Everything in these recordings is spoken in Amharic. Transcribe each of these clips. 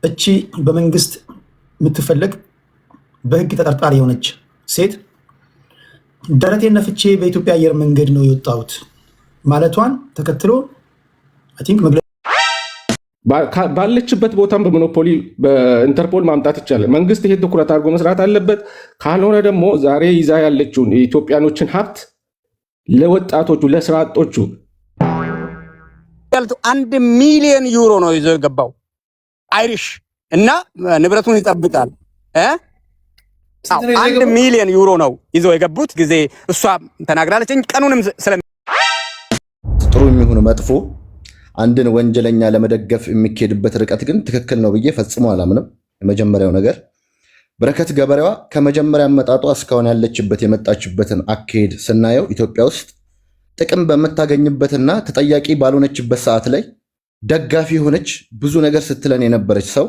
እቺ በመንግስት የምትፈለግ በህግ ተጠርጣሪ የሆነች ሴት ደረቴን ነፍቼ በኢትዮጵያ አየር መንገድ ነው የወጣሁት ማለቷን ተከትሎ አይ ቲንክ ባለችበት ቦታም በሞኖፖሊ በኢንተርፖል ማምጣት ይቻላል። መንግስት ይሄ ትኩረት አድርጎ መስራት አለበት። ካልሆነ ደግሞ ዛሬ ይዛ ያለችውን የኢትዮጵያኖችን ሀብት ለወጣቶቹ ለስራ አጦቹ 1 ሚሊዮን ዩሮ ነው ይዞ የገባው አይሪሽ እና ንብረቱን ይጠብቃል። 1 ሚሊዮን ዩሮ ነው ይዞ የገቡት ጊዜ እሷ ተናግራለች። ቀኑንም ጥሩ የሚሆን መጥፎ አንድን ወንጀለኛ ለመደገፍ የሚኬድበት ርቀት ግን ትክክል ነው ብዬ ፈጽሞ አላምንም። የመጀመሪያው ነገር በረከት ገበሬዋ ከመጀመሪያ አመጣጧ እስካሁን ያለችበት የመጣችበትን አካሄድ ስናየው ኢትዮጵያ ውስጥ ጥቅም በምታገኝበትና ተጠያቂ ባልሆነችበት ሰዓት ላይ ደጋፊ የሆነች ብዙ ነገር ስትለን የነበረች ሰው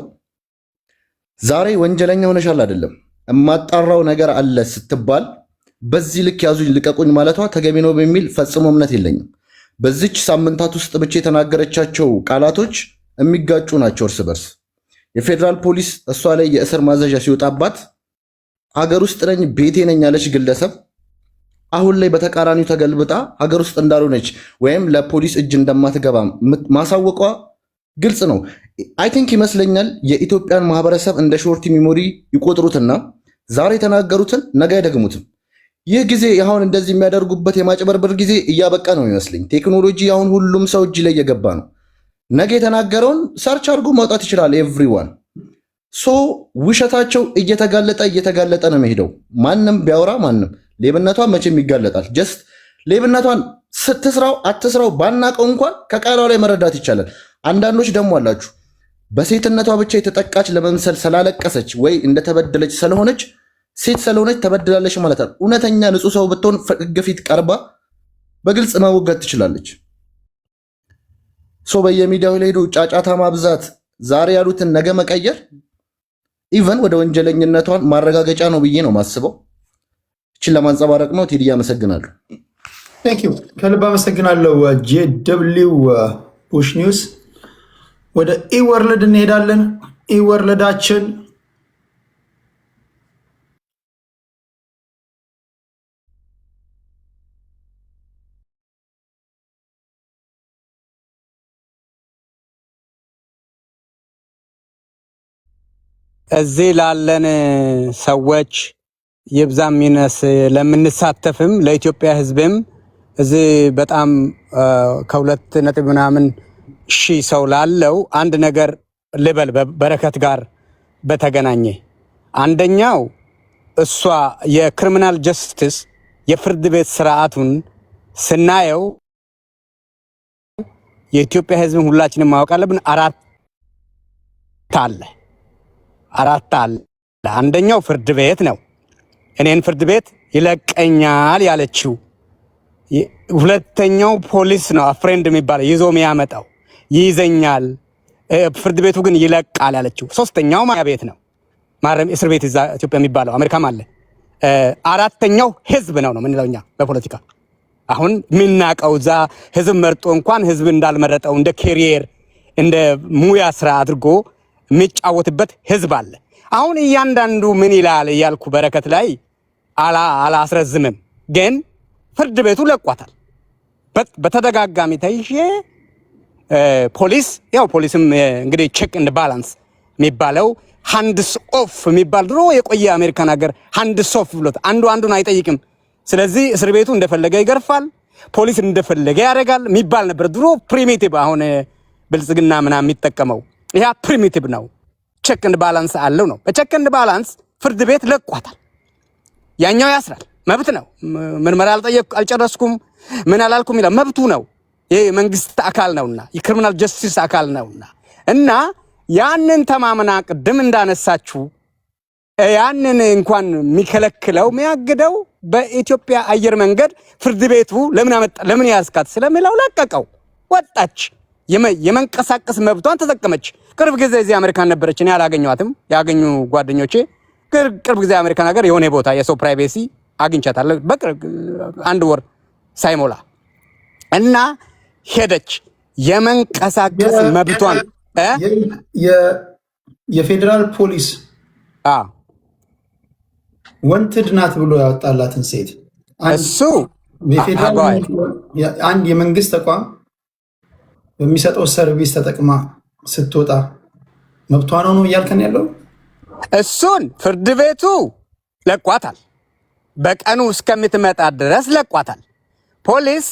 ዛሬ ወንጀለኛ ሆነሻል አይደለም እማጣራው ነገር አለ ስትባል በዚህ ልክ ያዙኝ ልቀቁኝ ማለቷ ተገቢ ነው በሚል ፈጽሞ እምነት የለኝም። በዚች ሳምንታት ውስጥ ብቻ የተናገረቻቸው ቃላቶች የሚጋጩ ናቸው እርስ በርስ። የፌዴራል ፖሊስ እሷ ላይ የእስር ማዘዣ ሲወጣባት ሀገር ውስጥ ነኝ ቤቴ ነኝ ያለች ግለሰብ አሁን ላይ በተቃራኒው ተገልብጣ ሀገር ውስጥ እንዳልሆነች ወይም ለፖሊስ እጅ እንደማትገባ ማሳወቋ ግልጽ ነው። አይ ቲንክ ይመስለኛል የኢትዮጵያን ማህበረሰብ እንደ ሾርት ሚሞሪ ይቆጥሩትና ዛሬ የተናገሩትን ነገ አይደግሙትም። ይህ ጊዜ አሁን እንደዚህ የሚያደርጉበት የማጭበርበር ጊዜ እያበቃ ነው ይመስለኝ። ቴክኖሎጂ አሁን ሁሉም ሰው እጅ ላይ እየገባ ነው። ነገ የተናገረውን ሰርች አድርጎ ማውጣት ይችላል ኤቭሪዋን። ሶ ውሸታቸው እየተጋለጠ ነው የሚሄደው። ማንም ቢያወራ ማንም ሌብነቷ መቼም ይጋለጣል። ጀስት ሌብነቷን ስትስራው አትስራው ባናቀው እንኳን ከቃሏ ላይ መረዳት ይቻላል። አንዳንዶች ደግሞ አላችሁ በሴትነቷ ብቻ የተጠቃች ለመምሰል ስላለቀሰች ወይ እንደተበደለች ስለሆነች ሴት ስለሆነች ተበድላለች ማለት ነው። እውነተኛ ንጹህ ሰው ብትሆን ፍግ ፊት ቀርባ በግልጽ መወገድ ትችላለች። ሶ በየሚዲያው ላይ ሄዶ ጫጫታ ማብዛት ዛሬ ያሉትን ነገ መቀየር ኢቨን ወደ ወንጀለኝነቷን ማረጋገጫ ነው ብዬ ነው ማስበው። እችን ለማንጸባረቅ ነው። ቴዲ አመሰግናለሁ። ቴንክ ዩ ከልብ አመሰግናለሁ። ጄደብሊው ፑሽ ኒውስ። ወደ ኢወርልድ እንሄዳለን። ኢወርልዳችን እዚህ ላለን ሰዎች ይብዛም ይነስ ለምንሳተፍም ለኢትዮጵያ ሕዝብም እዚህ በጣም ከ2 ነጥብ ምናምን ሺህ ሰው ላለው አንድ ነገር ልበል። በረከት ጋር በተገናኘ አንደኛው እሷ የክሪሚናል ጀስቲስ የፍርድ ቤት ስርዓቱን ስናየው የኢትዮጵያ ሕዝብም ሁላችንም ማወቅ አለብን። አራት አለ። አንደኛው ፍርድ ቤት ነው። እኔን ፍርድ ቤት ይለቀኛል ያለችው። ሁለተኛው ፖሊስ ነው አፍሬንድ የሚባለው ይዞ የሚያመጣው ይይዘኛል፣ ፍርድ ቤቱ ግን ይለቃል ያለችው። ሶስተኛው ማያ ቤት ነው ማረም እስር ቤት እዛ ኢትዮጵያ የሚባለው አሜሪካም አለ። አራተኛው ህዝብ ነው የምንለው እኛ በፖለቲካ አሁን የምናውቀው እዛ ህዝብ መርጦ እንኳን ህዝብ እንዳልመረጠው እንደ ኬሪየር እንደ ሙያ ስራ አድርጎ የሚጫወትበት ህዝብ አለ። አሁን እያንዳንዱ ምን ይላል እያልኩ በረከት ላይ አላስረዝምም፣ ግን ፍርድ ቤቱ ለቋታል። በተደጋጋሚ ተይዤ ፖሊስም እንግዲህ ቼክ ኤንድ ባላንስ የሚባለው ሃንድስ ኦፍ የሚባል ድሮ የቆየ አሜሪካን ሀገር ሃንድስ ኦፍ ብሎት አንዱ አንዱን አይጠይቅም። ስለዚህ እስር ቤቱ እንደፈለገ ይገርፋል፣ ፖሊስ እንደፈለገ ያደርጋል የሚባል ነበር ድሮ ፕሪሚቲቭ። አሁን ብልጽግና ምናምን የሚጠቀመው ይሄ ፕሪሚቲቭ ነው። ቼክ ኤንድ ባላንስ አለው ነው። በቼክ ኤንድ ባላንስ ፍርድ ቤት ለቋታል። ያኛው ያስራል፣ መብት ነው። ምርመራ አልጨረስኩም ምን አላልኩም ይላል፣ መብቱ ነው። ይሄ መንግስት አካል ነውና የክሪሚናል ጀስቲስ አካል ነውና እና ያንን ተማምና ቅድም እንዳነሳችሁ ያንን እንኳን የሚከለክለው የሚያግደው በኢትዮጵያ አየር መንገድ ፍርድ ቤቱ ለምን ያስካት ስለሚለው ለቀቀው። ወጣች፣ የመንቀሳቀስ መብቷን ተጠቀመች። ቅርብ ጊዜ እዚህ አሜሪካን ነበረች፣ እኔ አላገኘኋትም። ያገኙ ጓደኞቼ ቅርብ ጊዜ አሜሪካን ሀገር የሆነ ቦታ የሰው ፕራይቬሲ አግኝቻታለሁ በቅርብ 1 ወር ሳይሞላ እና ሄደች። የመንቀሳቀስ መብቷን የፌዴራል ፖሊስ ወንትድ ናት ብሎ ያወጣላትን ሴት እሱ አንድ የመንግስት ተቋም በሚሰጠው ሰርቪስ ተጠቅማ ስትወጣ መብቷ ነው እያልከን ያለው? እሱን ፍርድ ቤቱ ለቋታል። በቀኑ እስከምትመጣ ድረስ ለቋታል። ፖሊስ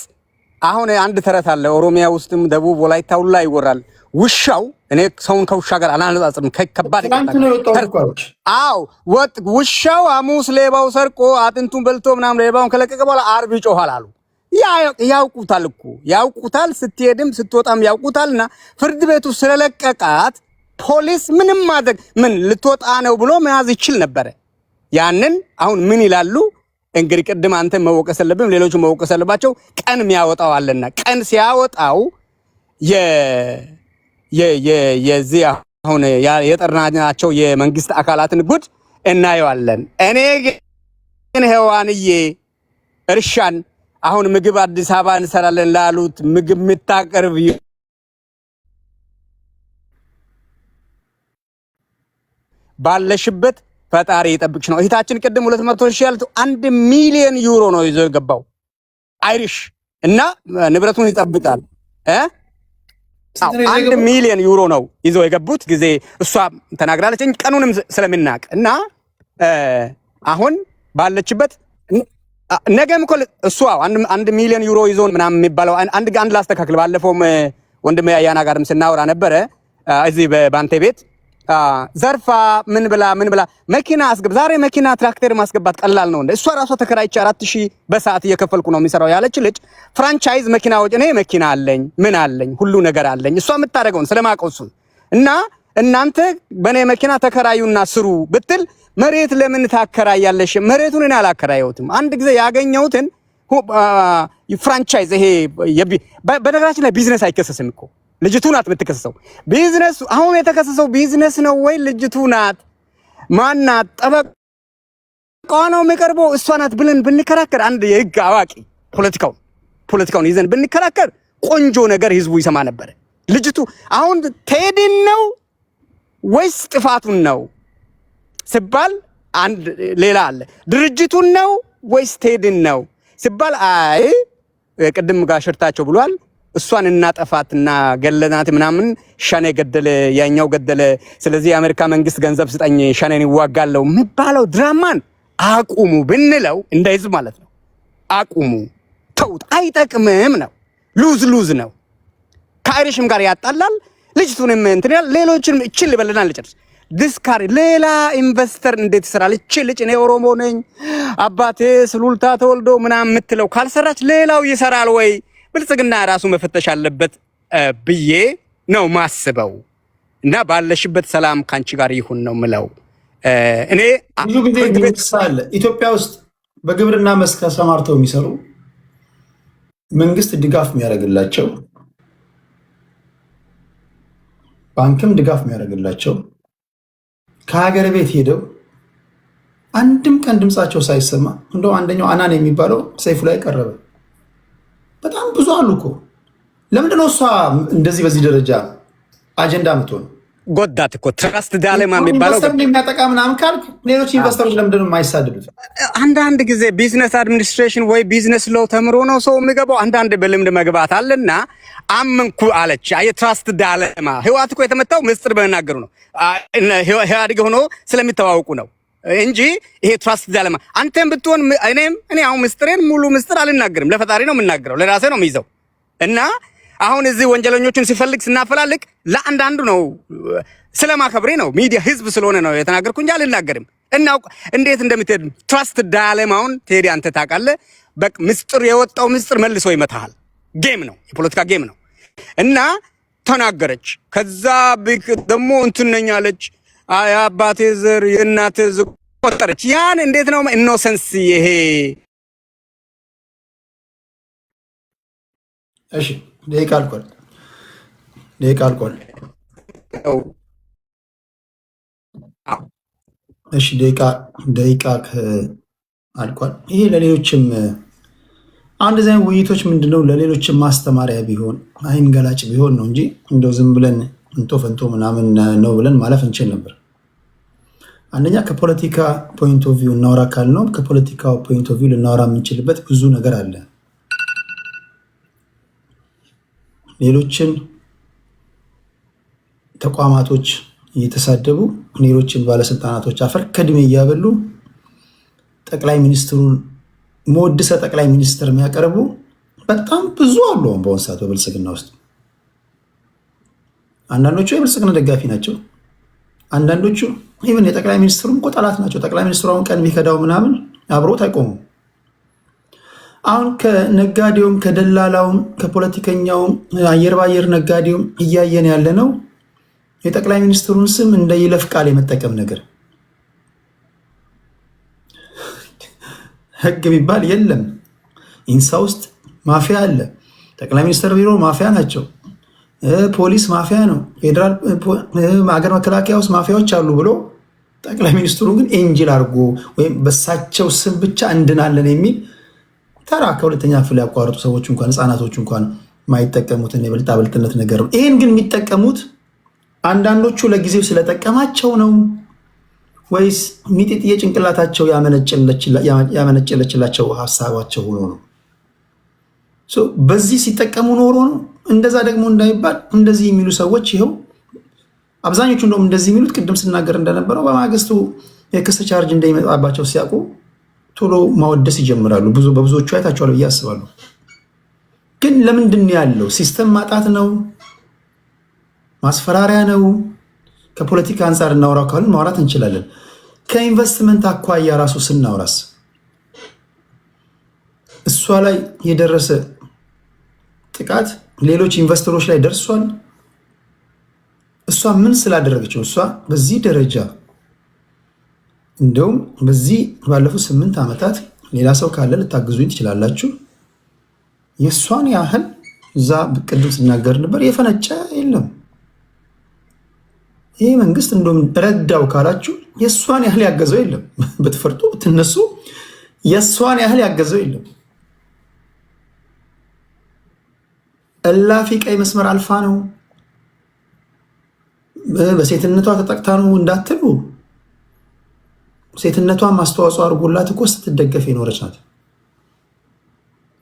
አሁን አንድ ተረት አለ ኦሮሚያ ውስጥም ደቡብ ወላይታ ሁሉ ላይ ይወራል። ውሻው እኔ ሰውን ከውሻ ጋር አላነጻጽርም። ከባድ አዎ ወጥ ውሻው ሐሙስ ሌባው ሰርቆ አጥንቱን በልቶ ምናምን ሌባውን ከለቀቀ በኋላ ዓርብ ይጮሃል አሉ። ያውቁታል እኮ ያውቁታል። ስትሄድም ስትወጣም ያውቁታልና ፍርድ ቤቱ ስለለቀቃት ፖሊስ ምንም ማድረግ ምን ልትወጣ ነው ብሎ መያዝ ይችል ነበረ። ያንን አሁን ምን ይላሉ እንግዲህ ቅድም አንተ መወቀስ አለብም ሌሎቹ መወቀስ አለባቸው። ቀን የሚያወጣው አለና ቀን ሲያወጣው የዚህ አሁን የጠራናቸው የመንግስት አካላትን ጉድ እናየዋለን። እኔ ግን ሔዋንዬ እርሻን አሁን ምግብ አዲስ አበባ እንሰራለን ላሉት ምግብ የምታቀርብ ባለሽበት ፈጣሪ ይጠብቅሽ ነው። እህታችን ቅድም 200,000 ያሉት 1 ሚሊዮን ዩሮ ነው ይዞ የገባው አይሪሽ እና ንብረቱን ይጠብቃል። 1 ሚሊዮን ዩሮ ነው ይዞ የገቡት ጊዜ እሷ ተናግራለች። ቀኑንም ስለምናቅ እና አሁን ባለችበት ነገም እኮ እሷ 1 ሚሊዮን ዩሮ ይዞ ምናምን የሚባለው አንድ ላስተካክል። ባለፈውም ወንድሜ ያያና ጋርም ስናወራ ነበረ እዚህ በባንቴ ቤት ዘርፋ ምን ብላ መኪና አስገብ ዛሬ መኪና ትራክተር ማስገባት ቀላል ነው እንዴ? እሷ ራሷ ተከራይቼ 4,000 በሰዓት እየከፈልኩ ነው የሚሰራው ያለች ልጅ ፍራንቻይዝ መኪናዎች እኔ መኪና አለኝ ምን አለኝ ሁሉ ነገር አለኝ። እሷ የምታደርገውን ስለማቀውሱ እና እናንተ በኔ መኪና ተከራዩና ስሩ ብትል መሬት ለምን ታከራያለሽ? መሬቱን እኔ አላከራየሁትም። አንድ ጊዜ ያገኘሁትን ፍራንቻይዝ ይሄ በነገራችን ላይ ቢዝነስ አይከሰስም እኮ ልጅቱ ናት የምትከሰሰው። ቢዝነስ አሁን የተከሰሰው ቢዝነስ ነው ወይ ልጅቱ ናት? ማናት? ጠበቃዋ ነው የሚቀርበው እሷ ናት ብለን ብንከራከር አንድ የህግ አዋቂ ፖለቲካውን ይዘን ብንከራከር ቆንጆ ነገር ህዝቡ ይሰማ ነበር። ልጅቱ አሁን ቴዲን ነው ወይስ ጥፋቱን ነው ሲባል አንድ ሌላ አለ። ድርጅቱን ነው ወይስ ቴዲን ነው ሲባል አይ ቅድም ጋሽርታቸው ብሏል እሷን እናጠፋትና ገለናት ምናምን ሸኔ ገደለ ያኛው ገደለ። ስለዚህ የአሜሪካ መንግስት ገንዘብ ስጠኝ ሸኔን ይዋጋለው የሚባለው ድራማን አቁሙ ብንለው እንደ ህዝብ ማለት ነው። አቁሙ ተውት፣ አይጠቅምም ነው። ሉዝ ነው። ከአይሪሽም ጋር ያጣላል። ልጅቱንም እንትን ያል ሌሎችንም እችል ይበልናል። ልጨርስ ዲስካሪ ሌላ ኢንቨስተር እንዴት ይሰራል? እችል ልጅ እኔ ኦሮሞ ነኝ አባቴ ስሉልታ ተወልዶ ምናምን የምትለው ካልሰራች ሌላው ይሰራል ወይ? ብልጽግና ራሱ መፈተሽ አለበት ብዬ ነው ማስበው። እና ባለሽበት ሰላም ካንቺ ጋር ይሁን ነው ምለው። እኔ ብዙ ጊዜ ሳለ ኢትዮጵያ ውስጥ በግብርና መስክ ተሰማርተው የሚሰሩ መንግስት ድጋፍ የሚያደርግላቸው ባንክም ድጋፍ የሚያደርግላቸው ከሀገር ቤት ሄደው አንድም ቀን ድምፃቸው ሳይሰማ እንደው አንደኛው አናን የሚባለው ሰይፉ ላይ ቀረበ። በጣም ብዙ አሉ እኮ። ለምንድነው እሷ እንደዚህ በዚህ ደረጃ አጀንዳ ምትሆን? ጎዳት እኮ ትራስት ዳለማ የሚባለው የሚያጠቃ ምናምን ካልክ ሌሎች ኢንቨስተሮች ለምንድነው የማይሳደዱት? አንዳንድ ጊዜ ቢዝነስ አድሚኒስትሬሽን ወይ ቢዝነስ ለው ተምሮ ነው ሰው የሚገባው። አንዳንድ በልምድ መግባት አለና አመንኩ አለች። የትራስት ዳለማ ህዋት እኮ የተመታው ምስጢር በመናገሩ ነው። ህዋት ሆኖ ስለሚተዋወቁ ነው እንጂ ይሄ ትራስት ዳለማ አንተም ብትሆን እኔ አሁን ምስጢሬን ሙሉ ምስጢር አልናገርም። ለፈጣሪ ነው የምናገረው፣ ለራሴ ነው የሚይዘው። እና አሁን እዚህ ወንጀለኞችን ሲፈልግ ስናፈላልቅ ለአንዳንዱ ነው ስለማከብሬ ነው። ሚዲያ ህዝብ ስለሆነ ነው የተናገርኩ እንጂ አልናገርም። እና እንዴት እንደምትሄድ ትራስት ዳለማውን ቴዲ አንተ ታውቃለህ። በቃ ምስጢር የወጣው ምስጢር መልሶ ይመታሃል። ጌም ነው፣ የፖለቲካ ጌም ነው። እና ተናገረች። ከዛ ደግሞ እንትን ነኝ አለች። የአባቴ ዘር የእናቴ ዘር ቆጠረች። ያን እንዴት ነው ኢኖሰንስ ይሄ? እሺ ደቂቃ አልቋል። እሺ ደቂቃ አልቋል። ይሄ ለሌሎችም አንድ ዛይ ውይይቶች ምንድነው ለሌሎችም ማስተማሪያ ቢሆን አይን ገላጭ ቢሆን ነው እንጂ እንደው ዝም ብለን እንቶ ፈንቶ ምናምን ነው ብለን ማለፍ እንችል ነበር። አንደኛ ከፖለቲካ ፖይንት ኦፍ ቪው እናወራ ካልነው ከፖለቲካ ፖይንት ኦፍ ቪው ልናወራ የምንችልበት ብዙ ነገር አለ። ሌሎችን ተቋማቶች እየተሳደቡ ሌሎችን ባለስልጣናቶች አፈር ከድሜ እያበሉ ጠቅላይ ሚኒስትሩን መወድሰ ጠቅላይ ሚኒስትር የሚያቀርቡ በጣም ብዙ አሉ። በአሁኑ ሰዓት በብልጽግና ውስጥ አንዳንዶቹ የብልጽግና ደጋፊ ናቸው። አንዳንዶቹ ኢቨን የጠቅላይ ሚኒስትሩም እኮ ጠላት ናቸው። ጠቅላይ ሚኒስትሩ አሁን ቀን የሚከዳው ምናምን አብሮት አይቆሙም። አሁን ከነጋዴውም ከደላላውም ከፖለቲከኛውም አየር ባየር ነጋዴውም እያየን ያለ ነው የጠቅላይ ሚኒስትሩን ስም እንደ ይለፍ ቃል የመጠቀም ነገር። ህግ የሚባል የለም። ኢንሳ ውስጥ ማፊያ አለ። ጠቅላይ ሚኒስትር ቢሮ ማፊያ ናቸው። ፖሊስ ማፊያ ነው። ፌዴራል ሀገር መከላከያ ውስጥ ማፊያዎች አሉ ብሎ ጠቅላይ ሚኒስትሩ ግን ኤንጅል አድርጎ ወይም በሳቸው ስም ብቻ እንድናለን የሚል ተራ ከሁለተኛ ክፍል ያቋረጡ ሰዎች እንኳን ህፃናቶች እንኳን ማይጠቀሙትን የብልጣብልጥነት ነገር ነው። ይህን ግን የሚጠቀሙት አንዳንዶቹ ለጊዜው ስለጠቀማቸው ነው ወይስ ሚጢጥዬ ጭንቅላታቸው ያመነጨለችላቸው ሀሳባቸው ሆኖ ነው? በዚህ ሲጠቀሙ ኖሮ ነው። እንደዛ ደግሞ እንዳይባል እንደዚህ የሚሉ ሰዎች ይኸው አብዛኞቹ እንደውም እንደዚህ የሚሉት ቅድም ስናገር እንደነበረው በማግስቱ የክስ ቻርጅ እንደሚመጣባቸው ሲያውቁ ቶሎ ማወደስ ይጀምራሉ። በብዙዎቹ አይታችኋል ብዬ አስባለሁ። ግን ለምንድን ነው ያለው? ሲስተም ማጣት ነው? ማስፈራሪያ ነው? ከፖለቲካ አንጻር እናውራ ካልን ማውራት እንችላለን። ከኢንቨስትመንት አኳያ ራሱ ስናውራስ እሷ ላይ የደረሰ ጥቃት ሌሎች ኢንቨስተሮች ላይ ደርሷል። እሷ ምን ስላደረገች ነው? እሷ በዚህ ደረጃ እንደውም በዚህ ባለፉት 8 ዓመታት ሌላ ሰው ካለ ልታግዙኝ ትችላላችሁ። የእሷን ያህል እዛ ቅድም ስናገር ነበር የፈነጨ የለም። ይህ መንግስት እንደውም ረዳው ካላችሁ የእሷን ያህል ያገዘው የለም። ብትፈርጡ ብትነሱ የእሷን ያህል ያገዘው የለም። እላፊ ቀይ መስመር አልፋ ነው። በሴትነቷ ተጠቅታ ነው እንዳትሉ፣ ሴትነቷን ማስተዋጽኦ አድርጎላት እኮ ስትደገፍ የኖረች ናት።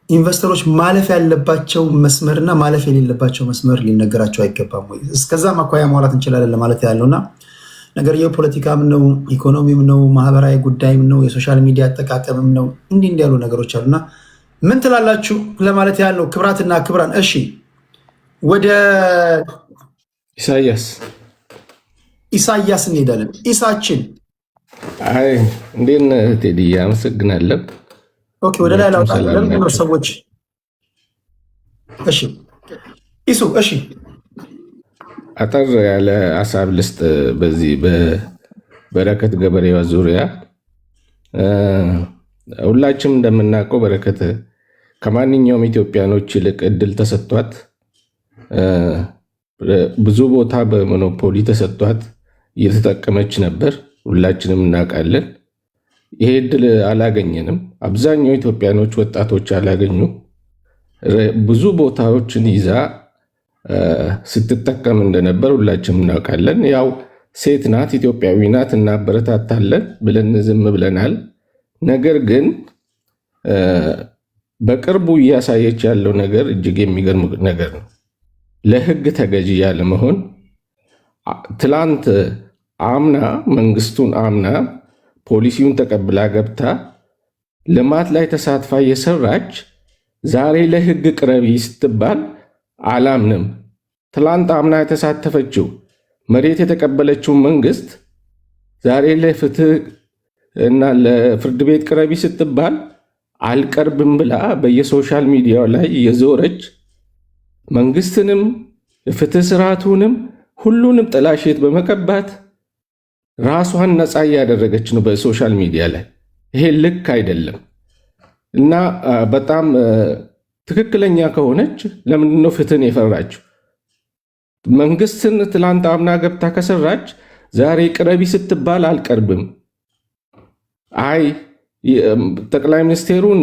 ኢንቨስተሮች ማለፍ ያለባቸው መስመርና ማለፍ የሌለባቸው መስመር ሊነገራቸው አይገባም ወይ? እስከዛ ማኳያ ማውራት እንችላለን ለማለት ያለውና ነገርየው ፖለቲካም ነው፣ ኢኮኖሚም ነው፣ ማህበራዊ ጉዳይም ነው፣ የሶሻል ሚዲያ አጠቃቀምም ነው። እንዲህ ያሉ ነገሮች አሉና ምን ትላላችሁ ለማለት ያለው ክብራትና ክብራን። እሺ ወደ ኢሳያስ እንሄዳለን። ኢሳችን አይ እንዴት ነህ ቴዲ? አመሰግናለሁ። ኦኬ ወደ ላይ ላውጣ ሰዎች። እሺ ኢሱ፣ እሺ አጠር ያለ ሀሳብ ልስጥ በዚህ በበረከት ገበሬዋ ዙሪያ። ሁላችንም እንደምናውቀው በረከት ከማንኛውም ኢትዮጵያኖች ይልቅ እድል ተሰጥቷት ብዙ ቦታ በሞኖፖሊ ተሰጥቷት እየተጠቀመች ነበር። ሁላችንም እናውቃለን። ይሄ እድል አላገኘንም። አብዛኛው ኢትዮጵያኖች ወጣቶች አላገኙ። ብዙ ቦታዎችን ይዛ ስትጠቀም እንደነበር ሁላችንም እናውቃለን። ያው ሴት ናት፣ ኢትዮጵያዊ ናት፣ እናበረታታለን ብለን ዝም ብለናል። ነገር ግን በቅርቡ እያሳየች ያለው ነገር እጅግ የሚገርም ነገር ነው። ለሕግ ተገዢ ያለመሆን ትላንት አምና መንግስቱን አምና ፖሊሲውን ተቀብላ ገብታ ልማት ላይ ተሳትፋ የሰራች ዛሬ ለሕግ ቅረቢ ስትባል አላምንም። ትላንት አምና የተሳተፈችው መሬት የተቀበለችው መንግስት ዛሬ ለፍትህ እና ለፍርድ ቤት ቅረቢ ስትባል አልቀርብም ብላ በየሶሻል ሚዲያው ላይ የዞረች መንግስትንም የፍትህ ስርዓቱንም ሁሉንም ጥላሸት በመቀባት ራሷን ነፃ እያደረገች ነው በሶሻል ሚዲያ ላይ። ይሄ ልክ አይደለም እና በጣም ትክክለኛ ከሆነች ለምንድነው ፍትህን የፈራችው? መንግስትን ትላንት አምና ገብታ ከሰራች ዛሬ ቅረቢ ስትባል አልቀርብም። አይ ጠቅላይ ሚኒስቴሩን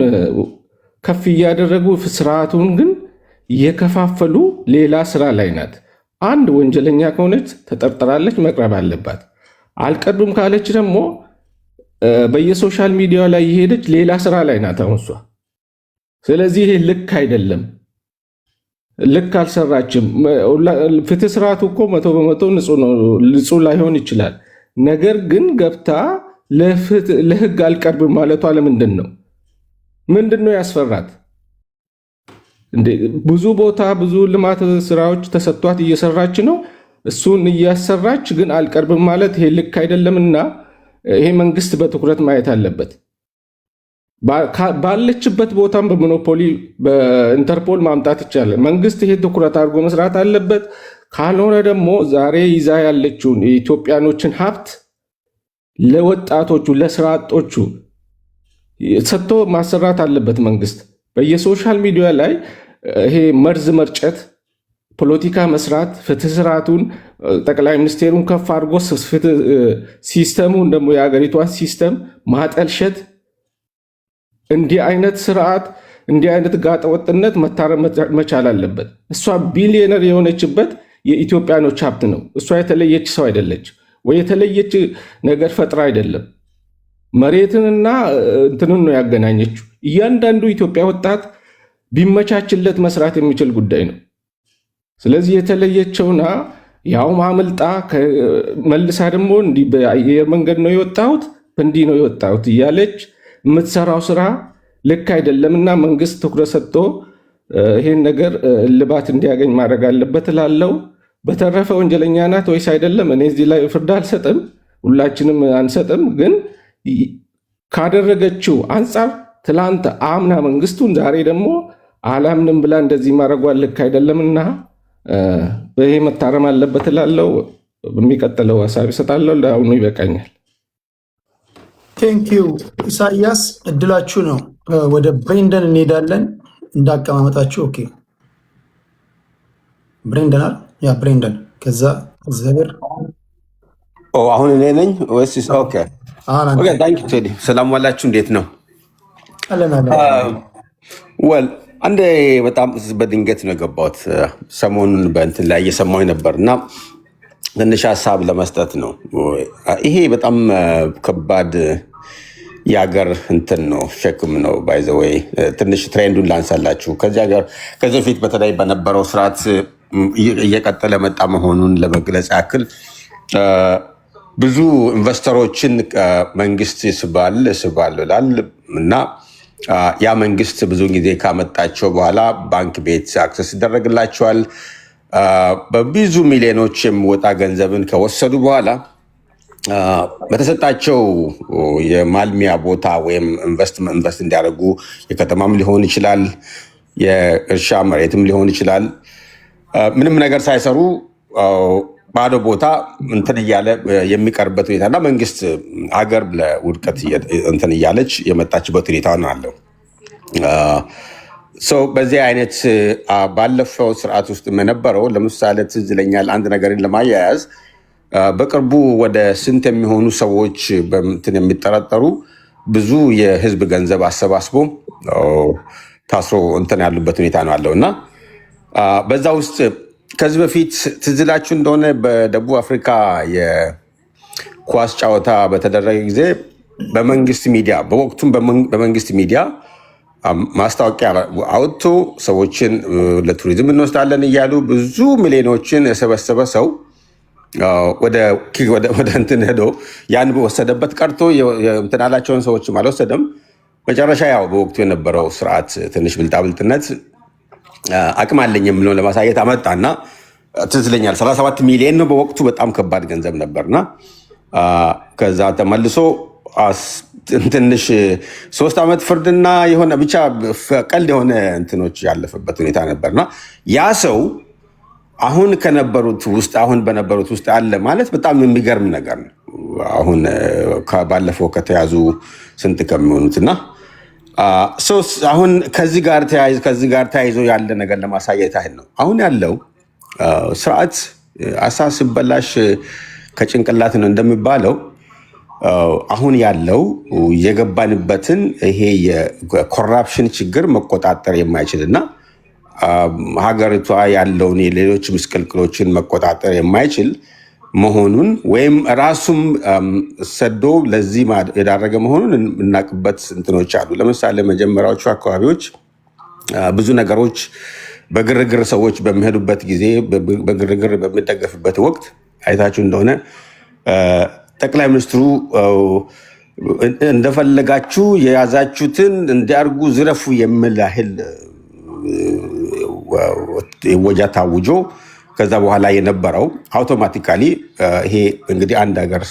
ከፍ እያደረጉ ስርዓቱን ግን እየከፋፈሉ ሌላ ስራ ላይ ናት። አንድ ወንጀለኛ ከሆነች ተጠርጥራለች፣ መቅረብ አለባት። አልቀርብም ካለች ደግሞ በየሶሻል ሚዲያ ላይ የሄደች ሌላ ስራ ላይ ናት አሁን እሷ። ስለዚህ ይሄ ልክ አይደለም፣ ልክ አልሰራችም። ፍትህ ስርዓቱ እኮ 100% ንጹህ ላይሆን ይችላል። ነገር ግን ገብታ ለህግ አልቀርብም ማለቷ ለምንድን ነው? ምንድን ነው ያስፈራት? ብዙ ቦታ ብዙ ልማት ስራዎች ተሰጥቷት እየሰራች ነው። እሱን እያሰራች ግን አልቀርብም ማለት ይሄ ልክ አይደለምና ይሄ መንግስት በትኩረት ማየት አለበት። ባለችበት ቦታም በሞኖፖሊ በኢንተርፖል ማምጣት ይቻላል። መንግስት ይሄ ትኩረት አድርጎ መስራት አለበት። ካልሆነ ደግሞ ዛሬ ይዛ ያለችውን የኢትዮጵያኖችን ሀብት ለወጣቶቹ ለስራ አጦቹ ሰጥቶ ማሰራት አለበት መንግስት። በየሶሻል ሚዲያ ላይ ይሄ መርዝ መርጨት፣ ፖለቲካ መስራት፣ ፍትህ ስርዓቱን ጠቅላይ ሚኒስቴሩን ከፍ አድርጎ ሲስተሙን ደግሞ የሀገሪቷን ሲስተም ማጠልሸት፣ እንዲህ አይነት ስርዓት እንዲህ አይነት ጋጠወጥነት መታረም መቻል አለበት። እሷ ቢሊዮነር የሆነችበት የኢትዮጵያኖች ሀብት ነው። እሷ የተለየች ሰው አይደለች ወይ የተለየች ነገር ፈጥራ አይደለም። መሬትንና እንትንን ነው ያገናኘችው። እያንዳንዱ ኢትዮጵያ ወጣት ቢመቻችለት መስራት የሚችል ጉዳይ ነው። ስለዚህ የተለየችውና ያው ማምልጣ መልሳ ደግሞ እንዲህ በአየር መንገድ ነው የወጣሁት እንዲህ ነው የወጣሁት እያለች የምትሰራው ስራ ልክ አይደለምና መንግስት ትኩረት ሰጥቶ ይሄን ነገር ልባት እንዲያገኝ ማድረግ አለበት እላለሁ። በተረፈ ወንጀለኛ ናት ወይስ አይደለም እኔ እዚህ ላይ ፍርድ አልሰጥም፣ ሁላችንም አንሰጥም። ግን ካደረገችው አንጻር ትላንት አምና መንግስቱን ዛሬ ደግሞ አላምንም ብላ እንደዚህ ማድረጓን ልክ አይደለምና ይሄ መታረም አለበት እላለሁ። በሚቀጥለው ሀሳብ ይሰጣለሁ። ለአሁኑ ይበቃኛል። ቴንኪዩ ኢሳያስ፣ እድላችሁ ነው። ወደ ብሬንደን እንሄዳለን እንዳቀማመጣችሁ። ኦኬ ብሬንደን አለ ያ ብሬንደን። ከዛ እግዚአብሔር አሁን እኔ ነኝ ወይስ? ኦኬ ኦኬ። ታንክ ዩ ቴዲ። ሰላም ዋላችሁ፣ እንዴት ነው? ወል አንዴ በጣም በድንገት ነው የገባሁት። ሰሞኑን በእንትን ላይ እየሰማሁኝ ነበር እና ትንሽ ሀሳብ ለመስጠት ነው። ይሄ በጣም ከባድ የሀገር እንትን ነው፣ ሸክም ነው። ባይዘወይ ትንሽ ትሬንዱን ላንሳላችሁ። ከዚህ በፊት በተለይ በነበረው ስርዓት እየቀጠለ መጣ መሆኑን ለመግለጽ ያክል ብዙ ኢንቨስተሮችን መንግስት ይስባል ይላል እና ያ መንግስት ብዙ ጊዜ ካመጣቸው በኋላ ባንክ ቤት አክሰስ ይደረግላቸዋል። በብዙ ሚሊዮኖች የሚወጣ ገንዘብን ከወሰዱ በኋላ በተሰጣቸው የማልሚያ ቦታ ወይም ኢንቨስት እንዲያደርጉ የከተማም ሊሆን ይችላል፣ የእርሻ መሬትም ሊሆን ይችላል፣ ምንም ነገር ሳይሰሩ ባዶ ቦታ እንትን እያለ የሚቀርበት ሁኔታ እና መንግስት ሀገር ለውድቀት እንትን እያለች የመጣችበት ሁኔታ ነው አለው። በዚህ አይነት ባለፈው ስርዓት ውስጥ የነበረው ለምሳሌ ትዝ ይለኛል አንድ ነገርን ለማያያዝ በቅርቡ ወደ ስንት የሚሆኑ ሰዎች በእንትን የሚጠረጠሩ ብዙ የህዝብ ገንዘብ አሰባስቦ ታስሮ እንትን ያሉበት ሁኔታ ነው አለው እና በዛ ውስጥ ከዚህ በፊት ትዝ ይላችሁ እንደሆነ በደቡብ አፍሪካ የኳስ ጨዋታ በተደረገ ጊዜ በመንግስት ሚዲያ በወቅቱም በመንግስት ሚዲያ ማስታወቂያ አውጥቶ ሰዎችን ለቱሪዝም እንወስዳለን እያሉ ብዙ ሚሊዮኖችን የሰበሰበ ሰው ወደ እንትን ሄዶ ያን በወሰደበት ቀርቶ እንትን ያላቸውን ሰዎችም አልወሰደም። መጨረሻ ያው በወቅቱ የነበረው ስርዓት ትንሽ ብልጣብልጥነት አቅም አለኝ የምለውን ለማሳየት አመጣና ትዝ ይለኛል 37 ሚሊዮን ነው በወቅቱ፣ በጣም ከባድ ገንዘብ ነበርና ከዛ ተመልሶ ትንሽ 3 ዓመት ፍርድና የሆነ ብቻ ቀልድ የሆነ እንትኖች ያለፈበት ሁኔታ ነበርና ያ ሰው አሁን በነበሩት ውስጥ አለ ማለት በጣም የሚገርም ነገር ነው። አሁን ባለፈው ከተያዙ ስንት ከሚሆኑትና አሁን ከዚህ ጋር ተያይዞ ያለ ነገር ለማሳየት ያህል ነው። አሁን ያለው ስርዓት አሳ ሲበላሽ ከጭንቅላት ነው እንደሚባለው አሁን ያለው የገባንበትን ይሄ የኮራፕሽን ችግር መቆጣጠር የማይችልና ሀገሪቷ ያለውን የሌሎች ምስቅልቅሎችን መቆጣጠር የማይችል መሆኑን ወይም ራሱም ሰዶ ለዚህ የዳረገ መሆኑን እናቅበት እንትኖች አሉ። ለምሳሌ መጀመሪያዎቹ አካባቢዎች ብዙ ነገሮች በግርግር ሰዎች በሚሄዱበት ጊዜ በግርግር በሚደገፍበት ወቅት አይታችሁ እንደሆነ ጠቅላይ ሚኒስትሩ እንደፈለጋችሁ የያዛችሁትን እንዲያርጉ ዝረፉ የሚል ያህል ወጃ ታውጆ ከዛ በኋላ የነበረው አውቶማቲካሊ ይሄ እንግዲህ አንድ ሀገር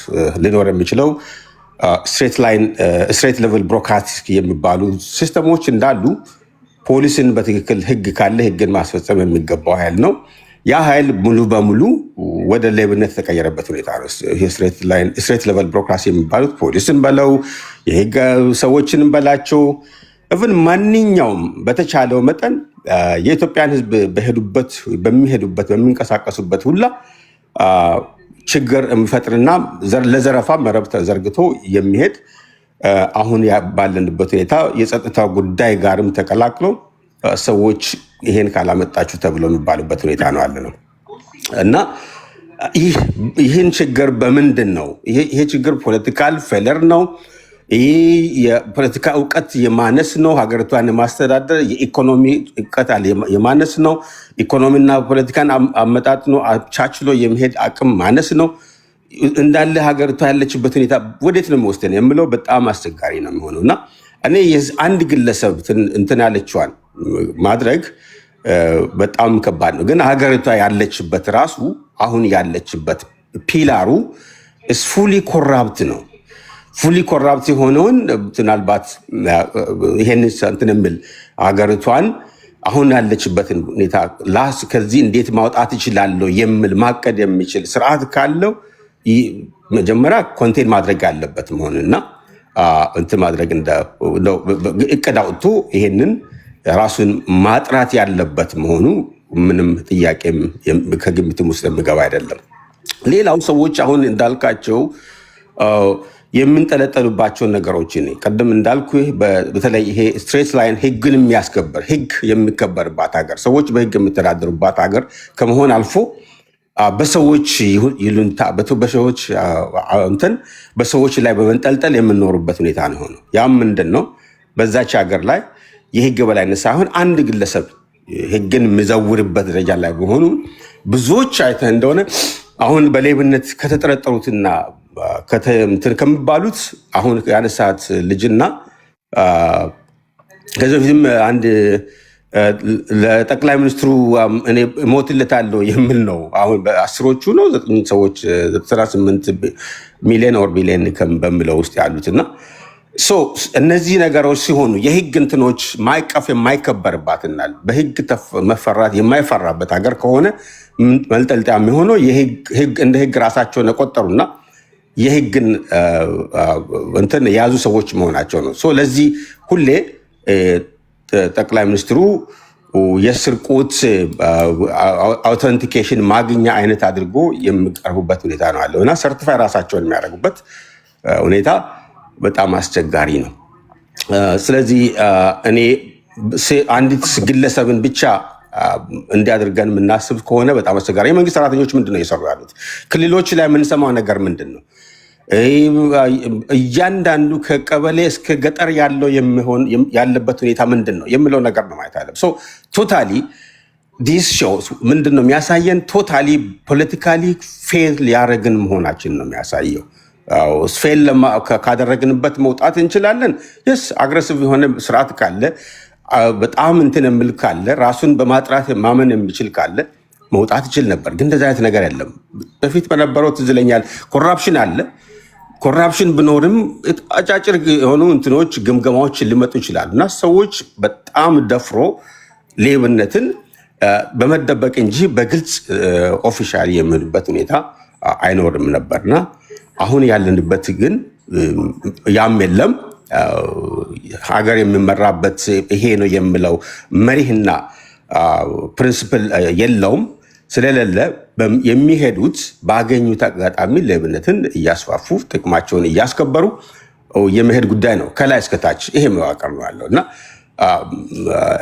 ሊኖር የሚችለው ስትሬት ሌቨል ብሮድካስት የሚባሉ ሲስተሞች እንዳሉ ፖሊስን በትክክል ህግ ካለ ህግን ማስፈጸም የሚገባው ኃይል ነው። ያ ኃይል ሙሉ በሙሉ ወደ ሌብነት የተቀየረበት ሁኔታ ነው። ስትሬት ሌቨል ብሮድካስት የሚባሉት ፖሊስን በለው የህግ ሰዎችንም በላቸው እብን ማንኛውም በተቻለው መጠን የኢትዮጵያን ህዝብ በሚሄዱበት በሚንቀሳቀሱበት ሁላ ችግር የሚፈጥርና ለዘረፋ መረብ ተዘርግቶ የሚሄድ አሁን ባለንበት ሁኔታ የጸጥታ ጉዳይ ጋርም ተቀላቅሎ ሰዎች ይሄን ካላመጣችሁ ተብሎ የሚባሉበት ሁኔታ ነው አለ ነው እና ይህን ችግር በምንድን ነው? ይሄ ችግር ፖለቲካል ፌለር ነው። ይህ የፖለቲካ እውቀት የማነስ ነው። ሀገሪቷን የማስተዳደር የኢኮኖሚ እውቀት የማነስ ነው። ኢኮኖሚና ፖለቲካን አመጣጥኖ አቻችሎ የመሄድ አቅም ማነስ ነው። እንዳለ ሀገሪቷ ያለችበት ሁኔታ ወዴት ነው የሚወስደን የምለው በጣም አስቸጋሪ ነው የሚሆነው እና እኔ አንድ ግለሰብ እንትን ያለችዋን ማድረግ በጣም ከባድ ነው። ግን ሀገሪቷ ያለችበት ራሱ አሁን ያለችበት ፒላሩ ፉሊ ኮራፕት ነው። ፉሊ ኮራፕት የሆነውን ምናልባት ይሄን እንትን የሚል ሀገሪቷን አሁን ያለችበትን ሁኔታ ከዚህ እንዴት ማውጣት ይችላለሁ የሚል ማቀድ የሚችል ስርዓት ካለው መጀመሪያ ኮንቴን ማድረግ ያለበት መሆንና እንትን ማድረግ እቅድ አውጥቶ ይሄንን ራሱን ማጥራት ያለበት መሆኑ ምንም ጥያቄ ከግምትም ውስጥ የሚገባ አይደለም። ሌላው ሰዎች አሁን እንዳልካቸው የምንጠለጠሉባቸውን ነገሮች ቀደም እንዳልኩ በተለይ ይሄ ስትሬት ላይን ህግን የሚያስከበር ህግ የሚከበርባት ሀገር ሰዎች በህግ የሚተዳደሩባት ሀገር ከመሆን አልፎ በሰዎች ይሉንታ በሰዎች ላይ በመንጠልጠል የምንኖሩበት ሁኔታ ነው ሆኖ ያም ምንድን ነው በዛች ሀገር ላይ የህግ በላይነት ሳይሆን አንድ ግለሰብ ህግን የሚዘውርበት ደረጃ ላይ መሆኑ ብዙዎች አይተህ እንደሆነ አሁን በሌብነት ከተጠረጠሩትና ከሚባሉት አሁን ያነሳት ልጅና ከዚህ በፊትም አንድ ለጠቅላይ ሚኒስትሩ እኔ እሞትለታለሁ የሚል ነው። አሁን በአስሮቹ ነው 9 ሰዎች 98 ሚሊዮን ኦር ቢሊዮን በሚለው ውስጥ ያሉትና እነዚህ ነገሮች ሲሆኑ የህግ እንትኖች ማይቀፍ የማይከበርባትና በህግ መፈራት የማይፈራበት ሀገር ከሆነ መልጠልጠያ የሚሆነው እንደ ህግ ራሳቸውን የቆጠሩና የህግን እንትን የያዙ ሰዎች መሆናቸው ነው። ለዚህ ሁሌ ጠቅላይ ሚኒስትሩ የስርቆት አውተንቲኬሽን ማግኛ አይነት አድርጎ የሚቀርቡበት ሁኔታ ነው አለው እና ሰርቲፋይ ራሳቸውን የሚያደርጉበት ሁኔታ በጣም አስቸጋሪ ነው። ስለዚህ እኔ አንዲት ግለሰብን ብቻ እንዲያደርገን የምናስብ ከሆነ በጣም አስቸጋሪ። የመንግስት ሰራተኞች ምንድን ነው እየሰሩ ያሉት? ክልሎች ላይ የምንሰማው ነገር ምንድን ነው? እያንዳንዱ ከቀበሌ እስከ ገጠር ያለው ያለበት ሁኔታ ምንድን ነው የሚለው ነገር ነው ማየት አለ። ቶታሊ ዲስ ሾውስ ምንድን ነው የሚያሳየን? ቶታሊ ፖለቲካሊ ፌል ያደረግን መሆናችን ነው የሚያሳየው። ፌል ካደረግንበት መውጣት እንችላለን። ስ አግሬሲቭ የሆነ ስርዓት ካለ በጣም እንትን የሚል ካለ ራሱን በማጥራት ማመን የሚችል ካለ መውጣት ይችል ነበር። ግን እንደዚህ አይነት ነገር የለም። በፊት በነበረው ትዝ ይለኛል ኮራፕሽን አለ። ኮራፕሽን ብኖርም አጫጭር የሆኑ እንትኖች ግምገማዎች ሊመጡ ይችላሉ እና ሰዎች በጣም ደፍሮ ሌብነትን በመደበቅ እንጂ በግልጽ ኦፊሻሊ የሚሆንበት ሁኔታ አይኖርም ነበርና አሁን ያለንበት ግን ያም የለም። ሀገር የሚመራበት ይሄ ነው የሚለው መሪህና ፕሪንስፕል የለውም። ስለሌለ የሚሄዱት ባገኙት አጋጣሚ ሌብነትን እያስፋፉ ጥቅማቸውን እያስከበሩ የመሄድ ጉዳይ ነው። ከላይ እስከታች ይሄ መዋቅር ነው ያለው እና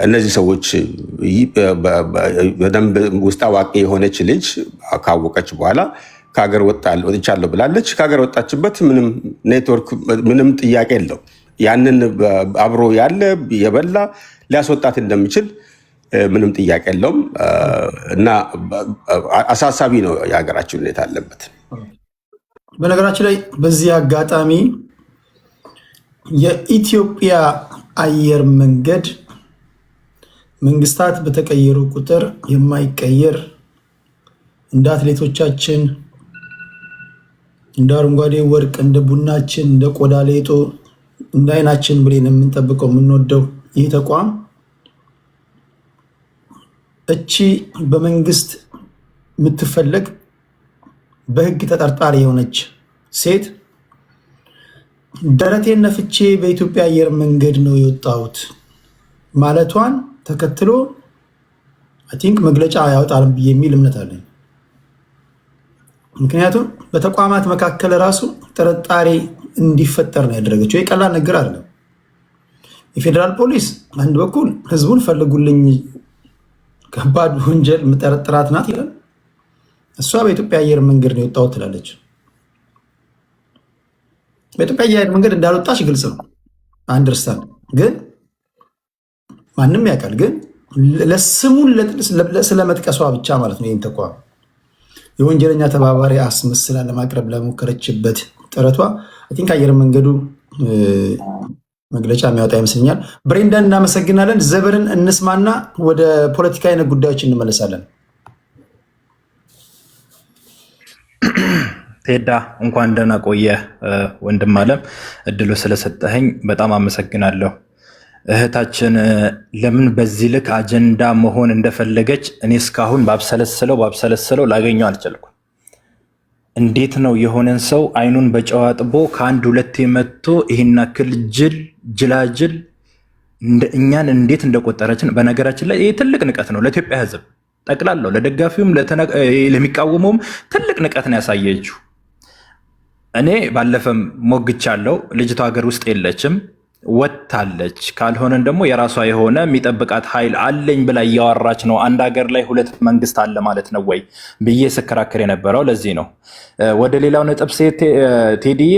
እነዚህ ሰዎች በደንብ ውስጥ አዋቂ የሆነች ልጅ ካወቀች በኋላ ከሀገር ወጥቻለሁ ብላለች። ከሀገር ወጣችበት ምንም ኔትወርክ ምንም ጥያቄ የለው። ያንን አብሮ ያለ የበላ ሊያስወጣት እንደሚችል ምንም ጥያቄ የለውም እና አሳሳቢ ነው የሀገራችን ሁኔታ አለበት። በነገራችን ላይ በዚህ አጋጣሚ የኢትዮጵያ አየር መንገድ መንግስታት በተቀየሩ ቁጥር የማይቀየር እንደ አትሌቶቻችን እንደ አረንጓዴ ወርቅ እንደ ቡናችን እንደ ቆዳ ሌጦ እንደ አይናችን ብለን የምንጠብቀው የምንወደው ይህ ተቋም እቺ በመንግስት የምትፈለግ በህግ ተጠርጣሪ የሆነች ሴት ደረቴን ነፍቼ በኢትዮጵያ አየር መንገድ ነው የወጣሁት ማለቷን ተከትሎ አይ ቲንክ መግለጫ ያወጣል የሚል እምነት አለኝ። ምክንያቱም በተቋማት መካከል ራሱ ጥርጣሬ እንዲፈጠር ነው ያደረገችው። የቀላል ነገር አይደለም። የፌዴራል ፖሊስ አንድ በኩል ህዝቡን ፈልጉልኝ ከባድ ወንጀል ምጠረጥራት ናት ይላል። እሷ በኢትዮጵያ አየር መንገድ ነው የወጣሁት ትላለች። በኢትዮጵያ አየር መንገድ እንዳልወጣች ግልጽ ነው። አንደርስታንድ ግን ማንም ያውቃል። ግን ለስሙን ስለመጥቀሷ ብቻ ማለት ነው ይህን ተቋም የወንጀለኛ ተባባሪ አስመስላ ለማቅረብ ለሞከረችበት ጥረቷ አይ ቲንክ አየር መንገዱ መግለጫ የሚያወጣ ይመስለኛል። ብሬንዳን እናመሰግናለን። ዘበርን እንስማና ወደ ፖለቲካ አይነት ጉዳዮች እንመለሳለን። ቴዳ እንኳን ደህና ቆየ ወንድም አለም፣ እድሉ ስለሰጠኸኝ በጣም አመሰግናለሁ። እህታችን ለምን በዚህ ልክ አጀንዳ መሆን እንደፈለገች እኔ እስካሁን ባብሰለስለው ላገኘው አልቻልኩም። እንዴት ነው የሆነን ሰው አይኑን በጨው አጥቦ ከአንድ ሁለቴ መጥቶ ይህን ያክል ጅላጅል እኛን እንዴት እንደቆጠረችን። በነገራችን ላይ ይህ ትልቅ ንቀት ነው ለኢትዮጵያ ሕዝብ ጠቅላላው፣ ለደጋፊውም ለሚቃወመውም ትልቅ ንቀት ነው ያሳየችው። እኔ ባለፈም ሞግቻለሁ። ልጅቷ ሀገር ውስጥ የለችም ወጥታለች። ካልሆነን ደግሞ የራሷ የሆነ የሚጠብቃት ኃይል አለኝ ብላ እያወራች ነው። አንድ ሀገር ላይ ሁለት መንግስት አለ ማለት ነው ወይ ብዬ ስከራከር የነበረው ለዚህ ነው። ወደ ሌላው ነጥብ ቴዲዬ፣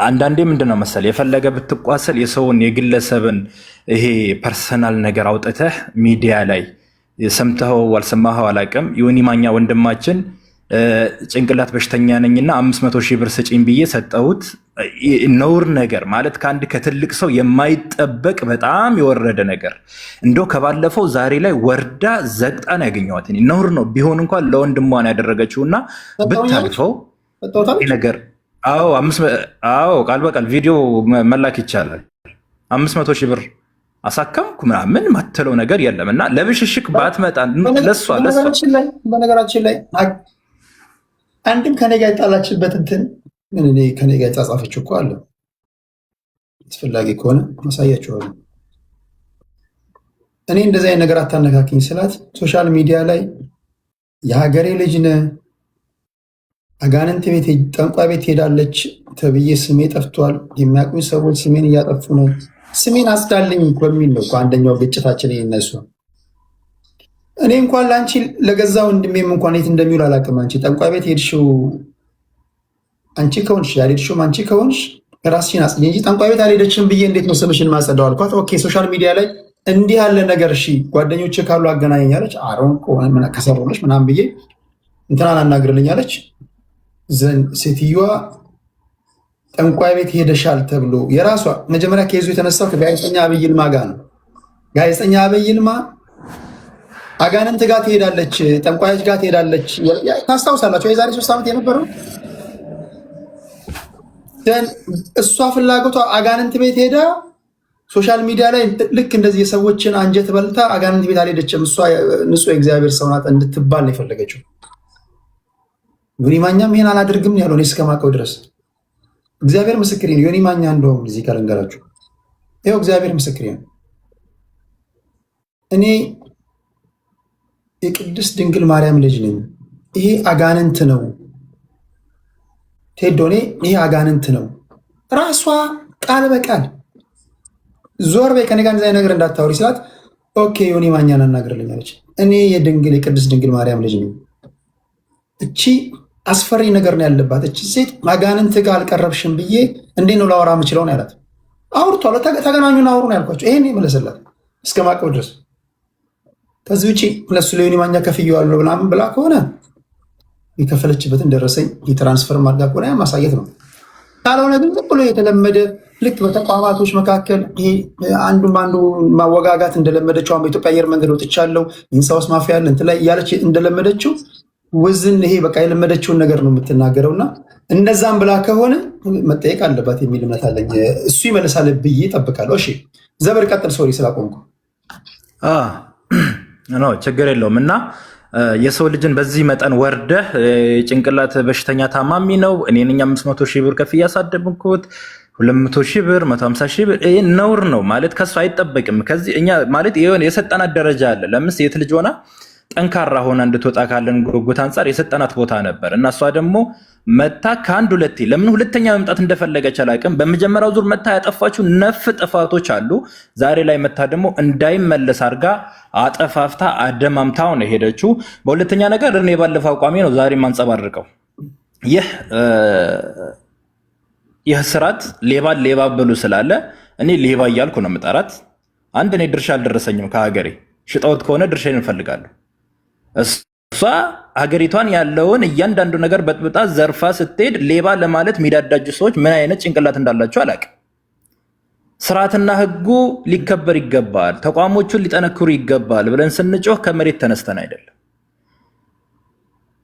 አንዳንዴ ምንድን ነው መሰል የፈለገ ብትቋሰል የሰውን የግለሰብን ይሄ ፐርሰናል ነገር አውጥተህ ሚዲያ ላይ ሰምተኸው አልሰማኸው አላቅም። ዮኒ ማኛ ወንድማችን ጭንቅላት በሽተኛ ነኝና 500,000 ብር ስጪኝ ብዬ ሰጠሁት። ነውር ነገር ማለት ከአንድ ከትልቅ ሰው የማይጠበቅ በጣም የወረደ ነገር። እንደው ከባለፈው ዛሬ ላይ ወርዳ ዘግጣን ያገኘዋት ነውር ነው። ቢሆን እንኳን ለወንድሟን ያደረገችውና ብታልፈው ነገር አዎ፣ ቃል በቃል ቪዲዮ መላክ ይቻላል። 500,000 ብር አሳከምኩ ምናምን ማትለው ነገር የለም። እና ለብሽሽቅ ባትመጣ ለሷ በነገራችን ላይ አንድም ከኔ ጋር የጣላችበት እንትን ከኔ ጋር የጻጻፈችው እኮ አለ። አስፈላጊ ከሆነ ማሳያቸዋለሁ። እኔ እንደዚህ አይነት ነገር አታነካክኝ ስላት ሶሻል ሚዲያ ላይ የሀገሬ ልጅ ነህ፣ አጋንንት ቤት ጠንቋይ ቤት ሄዳለች ተብዬ ስሜ ጠፍቷል፣ የሚያውቁኝ ሰዎች ስሜን እያጠፉ ነው፣ ስሜን አስዳልኝ በሚል ነው አንደኛው ግጭታችን ይነሱ። እኔ እንኳን ለአንቺ ለገዛ ወንድሜም እንኳን የት እንደሚውል አላውቅም። አንቺ ጠንቋይ ቤት ሄድሽው አንቺ ከሆንሽ ያልሄድሽውም አንቺ ከሆንሽ ራስሽን አጽጂ እንጂ ጠንቋይ ቤት አልሄደችም ብዬ እንዴት ነው ስምሽን ማጸዳው አልኳት። ኦኬ ሶሻል ሚዲያ ላይ እንዲህ ያለ ነገር እሺ ጓደኞች ካሉ አገናኘኛለች። አሮን ከሰሩልሽ ምናምን ብዬ እንትናን አናግርልኛለች። ሴትዮዋ ጠንቋይ ቤት ሄደሻል ተብሎ የራሷ መጀመሪያ ከይዙ የተነሳው ከጋዜጠኛ አብይ ይልማ ጋር ነው። ጋዜጠኛ አብይ ይልማ አጋንንት ጋር ትሄዳለች፣ ጠንቋዮች ጋር ትሄዳለች። ታስታውሳላችሁ? የዛሬ 3 ዓመት የነበረው እሷ ፍላጎቷ አጋንንት ቤት ሄዳ ሶሻል ሚዲያ ላይ ልክ እንደዚህ የሰዎችን አንጀት በልታ አጋንንት ቤት አልሄደችም፣ እሷ ንጹሕ የእግዚአብሔር ሰው ናት እንድትባል ነው የፈለገችው። ዮኒ ማኛም ይሄን አላደርግም ያለው እኔ እስከማውቀው ድረስ እግዚአብሔር ምስክሬ ነው። ዮኒ ማኛ እንደውም እዚህ ጋር ልንገራችሁ፣ ይኸው እግዚአብሔር ምስክሬ ነው። እኔ የቅድስት ድንግል ማርያም ልጅ ነኝ። ይሄ አጋንንት ነው ቴዶ፣ እኔ ይሄ አጋንንት ነው። ራሷ ቃል በቃል ዞር በይ ከኔ ጋር እንደዚህ ነገር እንዳታወሪ ስላት ኦኬ ዮኒ ማኛን አናግርልኝ አለች። እኔ የቅድስት ድንግል ማርያም ልጅ ነኝ። እቺ አስፈሪ ነገር ነው ያለባት እቺ ሴት አጋንንት ጋር አልቀረብሽም ብዬ እንዴት ነው ላወራ የምችለው ነው ያላት። አውርቷል። ተገናኙን አውሩ ነው ያልኳቸው። ይሄን መለሰላት እስከ ማቀብ ድረስ። ከዚህ ውጭ ለሱ ለዮኒ ማኛ ከፍዬዋለሁ ምናምን ብላ ከሆነ የከፈለችበትን ደረሰኝ የትራንስፈር ማድረግ ከሆነ ማሳየት ነው። ካልሆነ ግን ዝም ብሎ የተለመደ ልክ በተቋማቶች መካከል ይሄ አንዱም አንዱ ማወጋጋት እንደለመደችው አሁን በኢትዮጵያ አየር መንገድ ወጥቻለሁ ኢንሳውስ ማፊያ ያለ እንትን ላይ እያለች እንደለመደችው ውዝን ይሄ በቃ የለመደችውን ነገር ነው የምትናገረው እና እንደዛም ብላ ከሆነ መጠየቅ አለባት የሚል እምነት አለኝ። እሱ ይመልሳል ብዬ እጠብቃለሁ። እሺ ዘበር ቀጥል። ሶሪ ስላቆምኩ። ችግር የለውም እና የሰው ልጅን በዚህ መጠን ወርደህ የጭንቅላት በሽተኛ ታማሚ ነው እኔ 500 ሺህ ብር ከፍ እያሳደብኩት 200 ሺህ ብር 150 ሺህ ብር ነውር ነው ማለት ከሱ አይጠበቅም። ከዚህ እኛ ማለት የሆነ የሰጠናት ደረጃ አለ። ለምስ የት ልጅ ሆና ጠንካራ ሆና እንድትወጣ ካለን ጉጉት አንጻር የሰጠናት ቦታ ነበር እና እሷ ደግሞ መታ ከአንድ ሁለቴ ለምን ሁለተኛ መምጣት እንደፈለገች አላውቅም። በመጀመሪያው ዙር መታ ያጠፋችው ነፍ ጥፋቶች አሉ። ዛሬ ላይ መታ ደግሞ እንዳይመለስ አድርጋ አጠፋፍታ አደማምታው ነው ሄደችው። በሁለተኛ ነገር እኔ ባለፈው አቋሜ ነው ዛሬ ማንጸባርቀው ይህ ስርዓት ሌባን ሌባ ብሉ ስላለ እኔ ሌባ እያልኩ ነው የምጠራት። አንድ እኔ ድርሻ አልደረሰኝም ከሀገሬ ሽጣውት ከሆነ ድርሻዬን እንፈልጋለሁ። እሷ ሀገሪቷን ያለውን እያንዳንዱ ነገር በጥብጣ ዘርፋ ስትሄድ ሌባ ለማለት የሚዳዳጁ ሰዎች ምን አይነት ጭንቅላት እንዳላቸው አላውቅም። ስርዓትና ህጉ ሊከበር ይገባል፣ ተቋሞቹን ሊጠነክሩ ይገባል ብለን ስንጮህ ከመሬት ተነስተን አይደለም።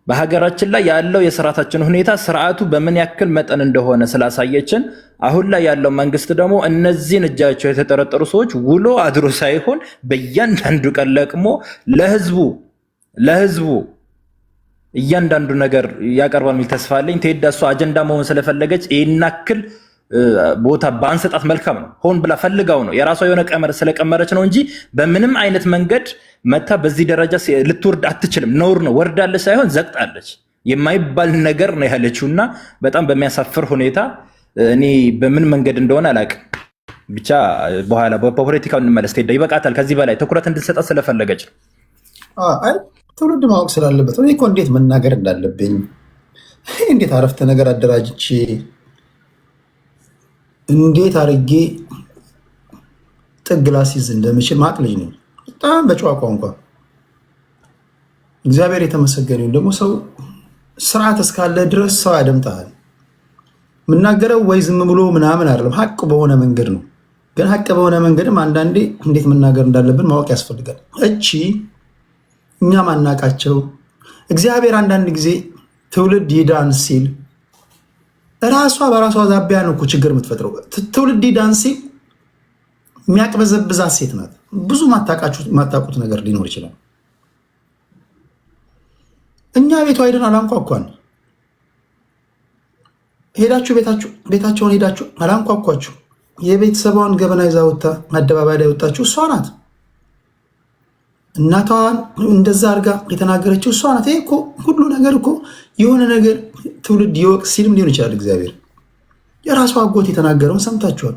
በሀገራችን ላይ ያለው የስርዓታችን ሁኔታ ስርዓቱ በምን ያክል መጠን እንደሆነ ስላሳየችን አሁን ላይ ያለው መንግስት ደግሞ እነዚህን እጃቸው የተጠረጠሩ ሰዎች ውሎ አድሮ ሳይሆን በእያንዳንዱ ቀን ለቅሞ ለህዝቡ እያንዳንዱ ነገር ያቀርባል የሚል ተስፋ አለኝ። ቴዳ እሷ አጀንዳ መሆን ስለፈለገች ይህን ያክል ቦታ በአንሰጣት መልካም ነው። ሆን ብላ ፈልጋው ነው የራሷ የሆነ ቀመር ስለቀመረች ነው እንጂ በምንም አይነት መንገድ መታ በዚህ ደረጃ ልትወርድ አትችልም። ነውር ነው። ወርዳለች ሳይሆን ዘቅጣለች። የማይባል ነገር ነው ያለችውና በጣም በሚያሳፍር ሁኔታ እኔ በምን መንገድ እንደሆነ አላውቅም። ብቻ በኋላ በፖለቲካው እንመለስ። ቴዳ ይበቃታል። ከዚህ በላይ ትኩረት እንድትሰጣት ስለፈለገች ነው። ትውልድ ማወቅ ስላለበት እኔ እኮ እንዴት መናገር እንዳለብኝ እንዴት አረፍተ ነገር አደራጅቼ እንዴት አድርጌ ጥግ ላስይዝ እንደምችል ማቅ ልጅ ነኝ። በጣም በጨዋ ቋንቋ እግዚአብሔር የተመሰገነ ይሁን። ደግሞ ሰው ስርዓት እስካለ ድረስ ሰው ያደምጣል። የምናገረው ወይ ዝም ብሎ ምናምን አይደለም፣ ሀቅ በሆነ መንገድ ነው። ግን ሀቅ በሆነ መንገድም አንዳንዴ እንዴት መናገር እንዳለብን ማወቅ ያስፈልጋል። እቺ እኛ ማናቃቸው እግዚአብሔር አንዳንድ ጊዜ ትውልድ ይዳን ሲል ራሷ በራሷ ዛቢያ ነው እኮ ችግር የምትፈጥረው። ትውልድ ይዳን ሲል የሚያቅበዘብዛት ሴት ናት። ብዙ ማታቁት ነገር ሊኖር ይችላል። እኛ ቤቷ ሄደን አላንኳኳን። ሄዳችሁ ቤታቸውን ሄዳችሁ አላንኳኳችሁ። የቤተሰቧን ገበና ይዛ ወጥታ አደባባይ ላይ ወጣችሁ እሷ ናት። እናቷን እንደዛ አድርጋ የተናገረችው እሷ ናት። ይሄ እኮ ሁሉ ነገር እኮ የሆነ ነገር ትውልድ ይወቅ ሲልም ሊሆን ይችላል። እግዚአብሔር የራሷ አጎት የተናገረውን ሰምታችኋል።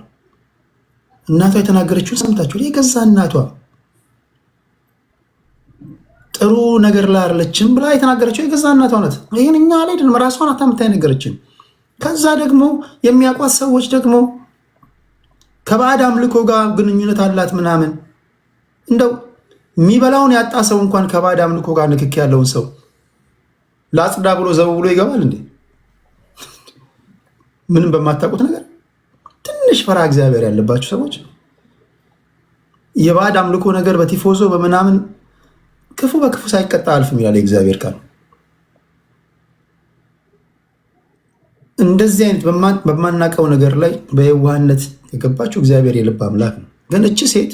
እናቷ የተናገረችውን ሰምታችኋል። የገዛ እናቷ ጥሩ ነገር ላይ አይደለችም ብላ የተናገረችው የገዛ እናቷ ናት። ይህን እኛ አልሄድንም፣ ራሷ ናት አምጥታ የነገረችን። ከዛ ደግሞ የሚያውቋት ሰዎች ደግሞ ከባዕድ አምልኮ ጋር ግንኙነት አላት ምናምን። እንደው የሚበላውን ያጣ ሰው እንኳን ከባዕድ አምልኮ ጋር ንክኪ ያለውን ሰው ለአጽዳ ብሎ ዘው ብሎ ይገባል እንዴ? ምንም በማታውቁት ነገር ትንሽ ፈራ እግዚአብሔር ያለባችሁ ሰዎች የባዕድ አምልኮ ነገር በቲፎዞ በምናምን ክፉ በክፉ ሳይቀጣ አልፍም ይላል የእግዚአብሔር ቃል። እንደዚህ አይነት በማናውቀው ነገር ላይ በየዋህነት የገባችሁ እግዚአብሔር የልብ አምላክ ነው። ግን እቺ ሴት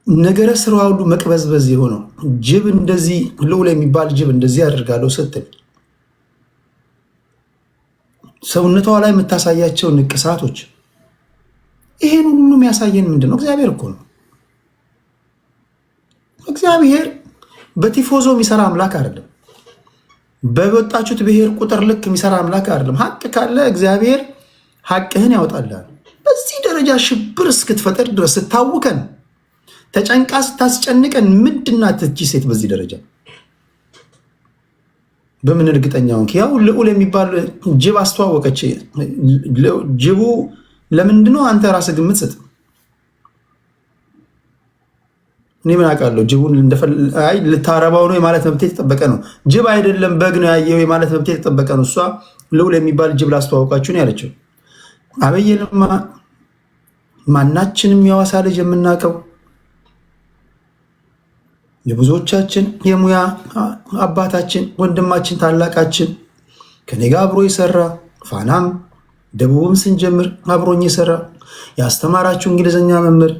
ነገረ ስራዋ ሁሉ መቅበዝበዝ የሆነው ጅብ እንደዚህ ልዑል የሚባል ጅብ እንደዚህ አድርጋለሁ ስትል ሰውነቷ ላይ የምታሳያቸው ንቅሳቶች ይሄን ሁሉ የሚያሳየን ምንድን ነው? እግዚአብሔር እኮ ነው። እግዚአብሔር በቲፎዞ የሚሰራ አምላክ አይደለም። በወጣችሁት ብሔር ቁጥር ልክ የሚሰራ አምላክ አይደለም። ሀቅ ካለ እግዚአብሔር ሀቅህን ያወጣልሃል። በዚህ ደረጃ ሽብር እስክትፈጠር ድረስ ስታውከን ተጨንቃ ስታስጨንቀን ምንድናት እቺ ሴት በዚህ ደረጃ? በምን እርግጠኛውን ያው ልዑል የሚባል ጅብ አስተዋወቀች። ጅቡ ለምንድነው አንተ ራስህ ግምት ስጥ። እኔ ምን አውቃለሁ? ጅቡን ልታረባው ነው የማለት መብት የተጠበቀ ነው። ጅብ አይደለም በግ ነው ያየው የማለት መብት የተጠበቀ ነው። እሷ ልዑል የሚባል ጅብ ላስተዋወቃችሁ ነው ያለችው። አበየልማ ማናችንም የሐዋሳ ልጅ የምናውቀው የብዙዎቻችን የሙያ አባታችን ወንድማችን ታላቃችን ከኔ ጋር አብሮ የሰራ ፋናም ደቡብም ስንጀምር አብሮኝ የሰራ ያስተማራችሁ እንግሊዝኛ መምህር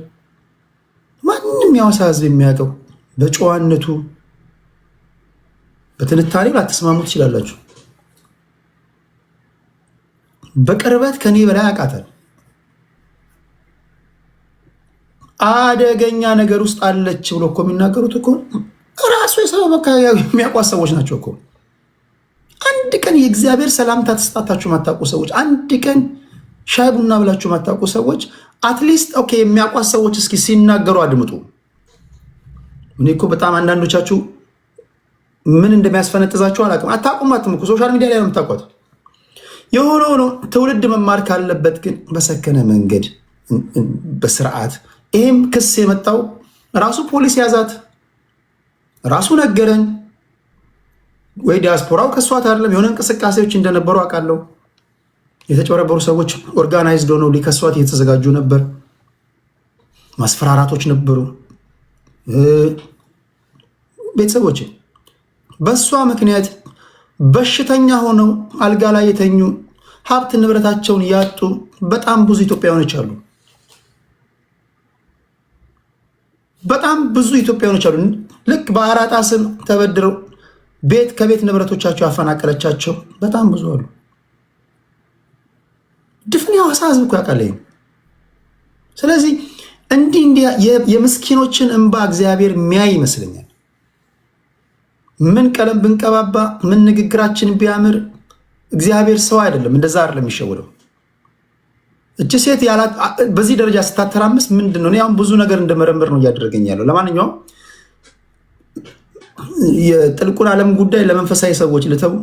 ማንም የሐዋሳ ሕዝብ የሚያውቀው በጨዋነቱ በትንታኔው ላትስማሙ ትችላላችሁ። በቅርበት ከኔ በላይ ያውቃታል። አደገኛ ነገር ውስጥ አለች ብሎ እኮ የሚናገሩት እኮ ራሱ የሰበብ አካባቢ የሚያውቋት ሰዎች ናቸው እኮ። አንድ ቀን የእግዚአብሔር ሰላምታ ተስጣታችሁ ማታውቁ ሰዎች፣ አንድ ቀን ሻይ ቡና ብላችሁ ማታውቁ ሰዎች አትሊስት ኦኬ የሚያውቋት ሰዎች እስኪ ሲናገሩ አድምጡ። እኔ እኮ በጣም አንዳንዶቻችሁ ምን እንደሚያስፈነጥዛችሁ አላውቅም። አታውቁማትም እኮ ሶሻል ሚዲያ ላይ ነው የምታውቋት። የሆነ ሆኖ ትውልድ መማር ካለበት ግን በሰከነ መንገድ በስርዓት። ይህም ክስ የመጣው ራሱ ፖሊስ ያዛት ራሱ ነገረን ወይ ዲያስፖራው ከሷት አይደለም። የሆነ እንቅስቃሴዎች እንደነበሩ አውቃለሁ። የተጨበረበሩ ሰዎች ኦርጋናይዝድ ሆነው ሊከሷት እየተዘጋጁ ነበር። ማስፈራራቶች ነበሩ። ቤተሰቦች በእሷ ምክንያት በሽተኛ ሆነው አልጋ ላይ የተኙ ሀብት ንብረታቸውን ያጡ በጣም ብዙ ኢትዮጵያውያኖች አሉ። በጣም ብዙ ኢትዮጵያውያኖች አሉ። ልክ በአራጣ ስም ተበድረው ቤት ከቤት ንብረቶቻቸው ያፈናቀለቻቸው በጣም ብዙ አሉ። ድፍን የሐዋሳ ሕዝብ እኮ ያውቃል። ስለዚህ እንዲህ የምስኪኖችን እንባ እግዚአብሔር የሚያይ ይመስለኛል። ምን ቀለም ብንቀባባ ምን ንግግራችን ቢያምር እግዚአብሔር ሰው አይደለም፣ እንደዛ አይደለም የሚሸወደው። እቺ ሴት በዚህ ደረጃ ስታተራምስ ምንድን ነው? እኔ አሁን ብዙ ነገር እንደመረምር ነው እያደረገኝ ያለው። ለማንኛውም የጥልቁን ዓለም ጉዳይ ለመንፈሳዊ ሰዎች ልተው፣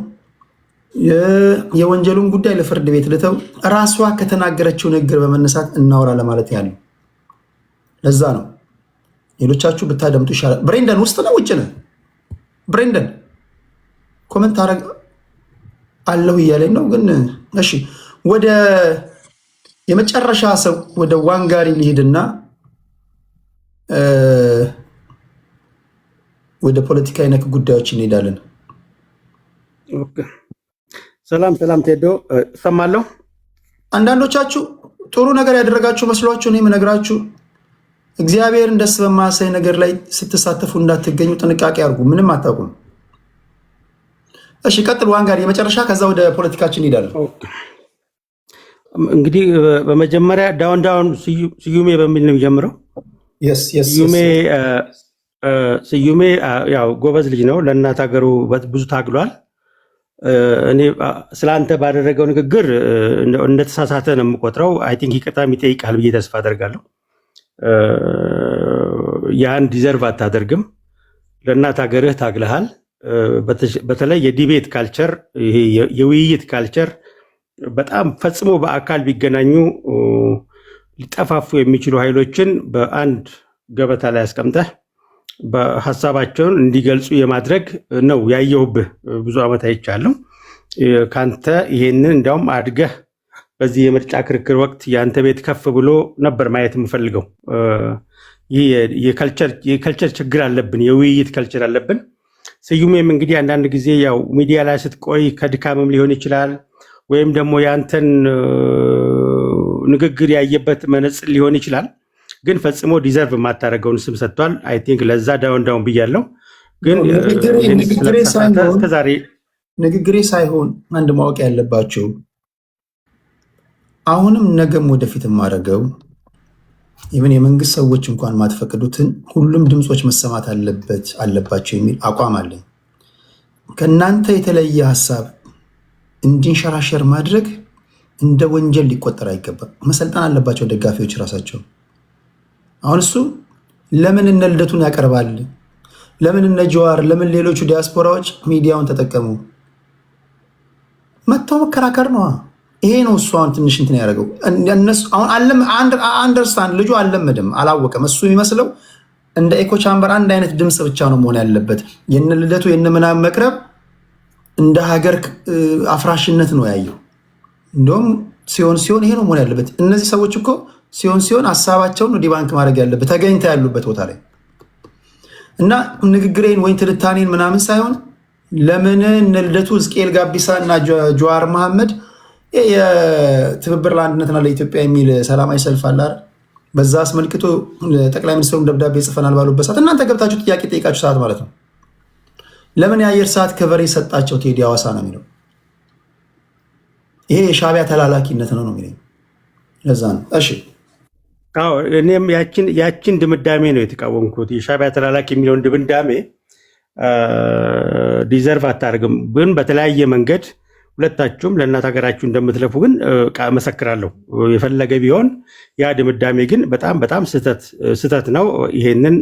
የወንጀሉን ጉዳይ ለፍርድ ቤት ልተው። ራሷ ከተናገረችው ንግግር በመነሳት እናወራ ለማለት ያለው ለዛ ነው። ሌሎቻችሁ ብታደምጡ ይሻላል። ብሬንደን ውስጥ ነው ውጭ ነው? ብሬንደን ኮመንት አረግ አለሁ እያለኝ ነው። ግን እሺ ወደ የመጨረሻ ሰው ወደ ዋንጋሪ ሊሄድና ወደ ፖለቲካዊ ነክ ጉዳዮች እንሄዳለን። ሰላም ቴዶ እሰማለሁ። አንዳንዶቻችሁ ጥሩ ነገር ያደረጋችሁ መስሏችሁ ነው የምነግራችሁ። እግዚአብሔርን ደስ በማያሳይ ነገር ላይ ስትሳተፉ እንዳትገኙ ጥንቃቄ አድርጉ። ምንም አታውቁም። እሺ ቀጥል ዋንጋሪ የመጨረሻ፣ ከዛ ወደ ፖለቲካችን እንሄዳለን። እንግዲህ በመጀመሪያ ዳውን ስዩሜ በሚል ነው የሚጀምረው። ስዩሜ ያው ጎበዝ ልጅ ነው። ለእናት ሀገሩ ብዙ ታግሏል። እኔ ስለአንተ ባደረገው ንግግር እንደተሳሳተ ነው የምቆጥረው። አይ ቲንክ ይቅርታም ይጠይቃል ብዬ ተስፋ አደርጋለሁ። ያን ዲዘርቭ አታደርግም። ለእናት ሀገርህ ታግለሃል። በተለይ የዲቤት ካልቸር፣ ይሄ የውይይት ካልቸር በጣም ፈጽሞ በአካል ቢገናኙ ሊጠፋፉ የሚችሉ ኃይሎችን በአንድ ገበታ ላይ አስቀምጠህ በሀሳባቸውን እንዲገልጹ የማድረግ ነው ያየሁብህ። ብዙ ዓመት አይቻለሁ ካንተ። ይሄንን እንዲያውም አድገህ በዚህ የምርጫ ክርክር ወቅት የአንተ ቤት ከፍ ብሎ ነበር ማየት የምፈልገው። ይህ የከልቸር ችግር አለብን፣ የውይይት ከልቸር አለብን። ስዩሜም እንግዲህ አንዳንድ ጊዜ ያው ሚዲያ ላይ ስትቆይ ከድካምም ሊሆን ይችላል፣ ወይም ደግሞ የአንተን ንግግር ያየበት መነጽር ሊሆን ይችላል። ግን ፈጽሞ ዲዘርቭ የማታደርገውን ስም ሰጥቷል። አይ ቲንክ ለዛ ዳውን ብያለሁ። ግን ንግግሬ ሳይሆን አንድ ማወቅ ያለባቸው አሁንም ነገም ወደፊት የማደርገው ኢቨን የመንግስት ሰዎች እንኳን ማትፈቅዱትን ሁሉም ድምፆች መሰማት አለባቸው የሚል አቋም አለኝ። ከእናንተ የተለየ ሀሳብ እንዲንሸራሸር ማድረግ እንደ ወንጀል ሊቆጠር አይገባም። መሰልጠን አለባቸው ደጋፊዎች ራሳቸው። አሁን እሱ ለምን እነ ልደቱን ያቀርባል? ለምን እነ ጀዋር፣ ለምን ሌሎቹ ዲያስፖራዎች ሚዲያውን ተጠቀሙ? መጥተው መከራከር ነዋ። ይሄ ነው እሱ አሁን ትንሽ እንትን ያደረገው። አንደርስታንድ ልጁ አልለመደም፣ አላወቀም። እሱ የሚመስለው እንደ ኤኮ ቻምበር አንድ አይነት ድምፅ ብቻ ነው መሆን ያለበት። የነ ልደቱ የነ ምናምን መቅረብ እንደ ሀገር አፍራሽነት ነው ያየው። እንደውም ሲሆን ይሄ ነው መሆን ያለበት። እነዚህ ሰዎች እኮ ሲሆን ሀሳባቸውን ነው ዲባንክ ማድረግ ያለበት ተገኝታ ያሉበት ቦታ ላይ እና ንግግሬን ወይም ትንታኔን ምናምን ሳይሆን ለምን እነ ልደቱ ሕዝቅኤል ጋቢሳ እና ጀዋር መሐመድ የትብብር ለአንድነትና ለኢትዮጵያ የሚል ሰላማዊ ሰልፍ አለ አይደል? በዛ አስመልክቶ ጠቅላይ ሚኒስትሩም ደብዳቤ ጽፈናል ባሉበት ሰዓት እናንተ ገብታችሁ ጥያቄ ጠይቃችሁ ሰዓት ማለት ነው። ለምን የአየር ሰዓት ከቨር የሰጣቸው ቴዲ ሐዋሳ ነው የሚለው? ይሄ የሻዕቢያ ተላላኪነት ነው የሚለኝ። ለዛ ነው። እሺ እኔም ያችን ድምዳሜ ነው የተቃወምኩት። የሻዕቢያ ተላላኪ የሚለውን ድምዳሜ ዲዘርቭ አታደርግም። ግን በተለያየ መንገድ ሁለታችሁም ለእናት ሀገራችሁ እንደምትለፉ ግን መሰክራለሁ። የፈለገ ቢሆን ያ ድምዳሜ ግን በጣም ስህተት ነው። ይሄንን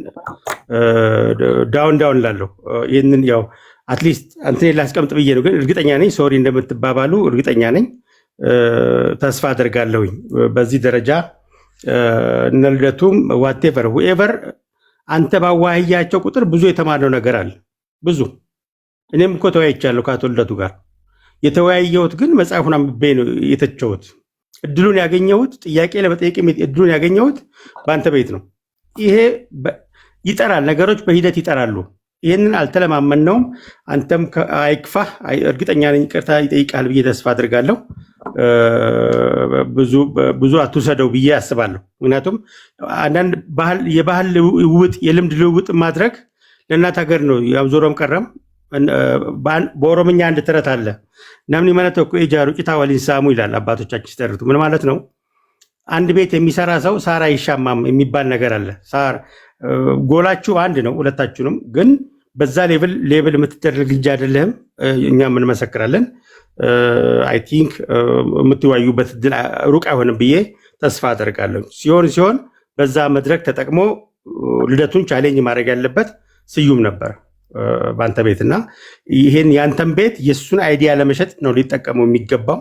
ዳውን ላለሁ ይህንን ያው አትሊስት አንተን ላስቀምጥ ብዬ ነው። ግን እርግጠኛ ነኝ ሶሪ እንደምትባባሉ እርግጠኛ ነኝ። ተስፋ አደርጋለሁኝ በዚህ ደረጃ እነ ልደቱም ዋቴቨር ሁኤቨር አንተ ባዋህያቸው ቁጥር ብዙ የተማረው ነገር አለ። ብዙ እኔም እኮ ተወያይቻለሁ ከአቶ ልደቱ ጋር። የተወያየሁት ግን መጽሐፉን አንብቤ ነው የተቸሁት። እድሉን ያገኘሁት ጥያቄ ለመጠየቅ እድሉን ያገኘሁት በአንተ ቤት ነው። ይሄ ይጠራል፣ ነገሮች በሂደት ይጠራሉ። ይህንን አልተለማመነውም። አንተም አይክፋህ፣ እርግጠኛ ነኝ ይቅርታ ይጠይቃል ብዬ ተስፋ አድርጋለሁ። ብዙ አትውሰደው ብዬ አስባለሁ። ምክንያቱም አንዳንድ የባህል ልውውጥ የልምድ ልውውጥ ማድረግ ለእናት ሀገር ነው። ያም ዞሮም ቀረም በኦሮምኛ አንድ ተረት አለ። ናምኒ መነተ እኮ ጃሩ ጭታ ወሊን ሳሙ ይላል አባቶቻችን ሲተርቱ። ምን ማለት ነው? አንድ ቤት የሚሰራ ሰው ሳር አይሻማም የሚባል ነገር አለ። ሳር ጎላችሁ አንድ ነው ሁለታችሁንም፣ ግን በዛ ሌብል የምትደረግ ልጅ አይደለህም። እኛም እንመሰክራለን። አይ ቲንክ የምትወያዩበት እድል ሩቅ አይሆንም ብዬ ተስፋ አደርጋለሁ። ሲሆን በዛ መድረክ ተጠቅሞ ልደቱን ቻሌንጅ ማድረግ ያለበት ስዩም ነበር በአንተ ቤት እና ይሄን ያንተን ቤት የእሱን አይዲያ ለመሸጥ ነው ሊጠቀሙ የሚገባው።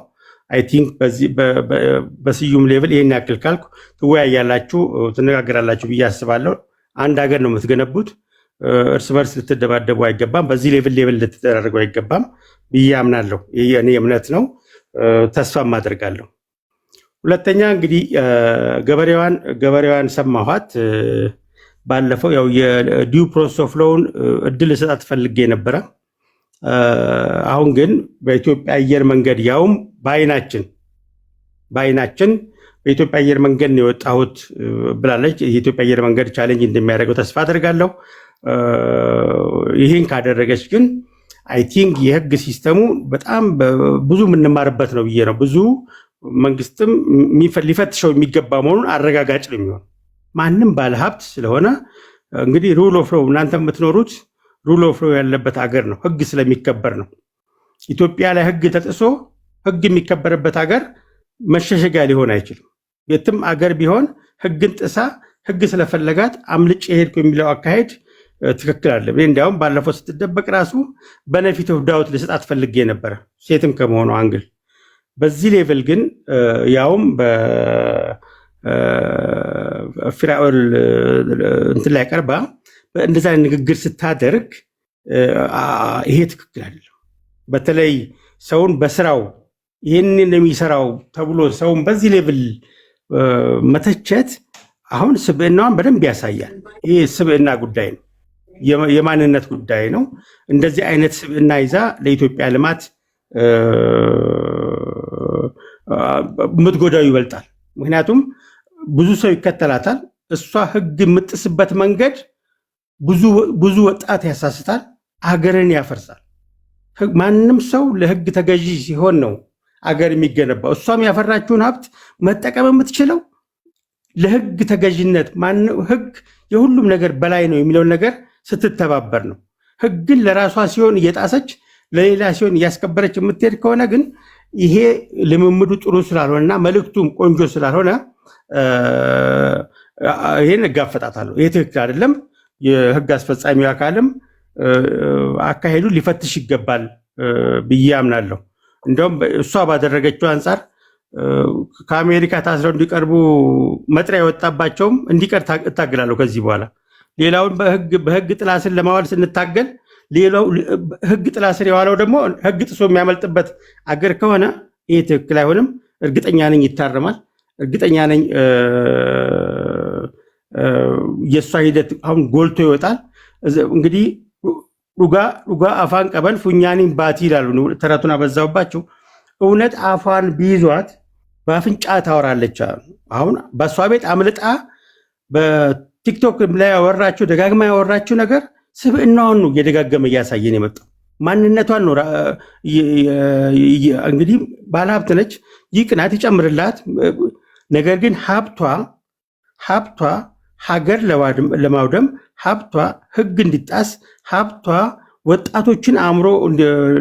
አይ ቲንክ በስዩም ሌቭል ይሄን ያክል ካልኩ ትወያያላችሁ፣ ትነጋገራላችሁ ብዬ አስባለሁ። አንድ ሀገር ነው የምትገነቡት። እርስ በርስ ልትደባደቡ አይገባም። በዚህ ሌቭል ልትደራረጉ አይገባም ብዬ አምናለሁ። ይህ የእኔ እምነት ነው፣ ተስፋም አደርጋለሁ። ሁለተኛ እንግዲህ ገበሬዋን ሰማኋት። ባለፈው ያው የዲው ፕሮሰስ ኦፍ ሎውን እድል ልሰጣት ፈልጌ ነበረ። አሁን ግን በኢትዮጵያ አየር መንገድ ያውም በአይናችን በኢትዮጵያ አየር መንገድ ነው የወጣሁት ብላለች። የኢትዮጵያ አየር መንገድ ቻሌንጅ እንደሚያደርገው ተስፋ አደርጋለሁ። ይህን ካደረገች ግን አይ ቲንክ የህግ ሲስተሙ በጣም ብዙ የምንማርበት ነው ብዬ ነው። ብዙ መንግስትም ሊፈትሸው የሚገባ መሆኑን አረጋጋጭ ነው የሚሆን። ማንም ባለሀብት ስለሆነ እንግዲህ ሩል ኦፍ ሎው እናንተ የምትኖሩት ሩል ኦፍ ሎው ያለበት ሀገር ነው። ህግ ስለሚከበር ነው። ኢትዮጵያ ላይ ህግ ተጥሶ ህግ የሚከበርበት ሀገር መሸሸጊያ ሊሆን አይችልም። የትም አገር ቢሆን ህግን ጥሳ ህግ ስለፈለጋት አምልጭ የሄድኩ የሚለው አካሄድ ትክክል አለ። እንዲያውም ባለፈው ስትደበቅ ራሱ በነፊት ኦፍ ዳውት ልሰጣት ፈልጌ ነበረ፣ ሴትም ከመሆኑ አንግል። በዚህ ሌቭል ግን ያውም በፊራኦል እንትን ላይ ቀርባ እንደዛ ንግግር ስታደርግ ይሄ ትክክል አይደለም። በተለይ ሰውን በስራው ይህንን የሚሰራው ተብሎ ሰውን በዚህ ሌቭል መተቸት አሁን ስብዕናዋን በደንብ ያሳያል። ይህ ስብዕና ጉዳይ ነው፣ የማንነት ጉዳይ ነው። እንደዚህ አይነት ስብዕና ይዛ ለኢትዮጵያ ልማት የምትጎዳው ይበልጣል። ምክንያቱም ብዙ ሰው ይከተላታል። እሷ ህግ የምጥስበት መንገድ ብዙ ወጣት ያሳስታል፣ አገርን ያፈርሳል። ማንም ሰው ለህግ ተገዢ ሲሆን ነው አገር የሚገነባው። እሷም ያፈራችውን ሀብት መጠቀም የምትችለው ለህግ ተገዥነት፣ ህግ የሁሉም ነገር በላይ ነው የሚለውን ነገር ስትተባበር ነው። ህግን ለራሷ ሲሆን እየጣሰች ለሌላ ሲሆን እያስከበረች የምትሄድ ከሆነ ግን ይሄ ልምምዱ ጥሩ ስላልሆነና መልእክቱም ቆንጆ ስላልሆነ ይሄን እጋፈጣታለሁ። ይሄ ትክክል አይደለም። የህግ አስፈጻሚው አካልም አካሄዱ ሊፈትሽ ይገባል ብዬ አምናለሁ። እንደውም እሷ ባደረገችው አንጻር ከአሜሪካ ታስረው እንዲቀርቡ መጥሪያ የወጣባቸውም እንዲቀር እታገላለሁ ከዚህ በኋላ። ሌላውን በህግ ጥላ ስር ለማዋል ስንታገል ሌላው ህግ ጥላ ስር የዋለው ደግሞ ህግ ጥሶ የሚያመልጥበት አገር ከሆነ ይህ ትክክል አይሆንም። እርግጠኛ ነኝ ይታረማል። እርግጠኛ ነኝ የእሷ ሂደት አሁን ጎልቶ ይወጣል። እንግዲህ ሩጋ አፋን ቀበን ፉኛኒን ባቲ ይላሉ። ተረቱን አበዛውባቸው። እውነት አፏን ቢይዟት በአፍንጫ ታወራለች። አሁን በእሷ ቤት አምልጣ በቲክቶክ ላይ ያወራችው ደጋግማ ያወራችው ነገር ስብዕናዋን ነው እየደጋገመ እያሳየን የመጣው ማንነቷን ነው። እንግዲህ ባለሀብት ነች፣ ይህ ቅናት ይጨምርላት። ነገር ግን ሀብቷ ሀገር ለማውደም ሀብቷ ህግ እንዲጣስ ሀብቷ ወጣቶችን አእምሮ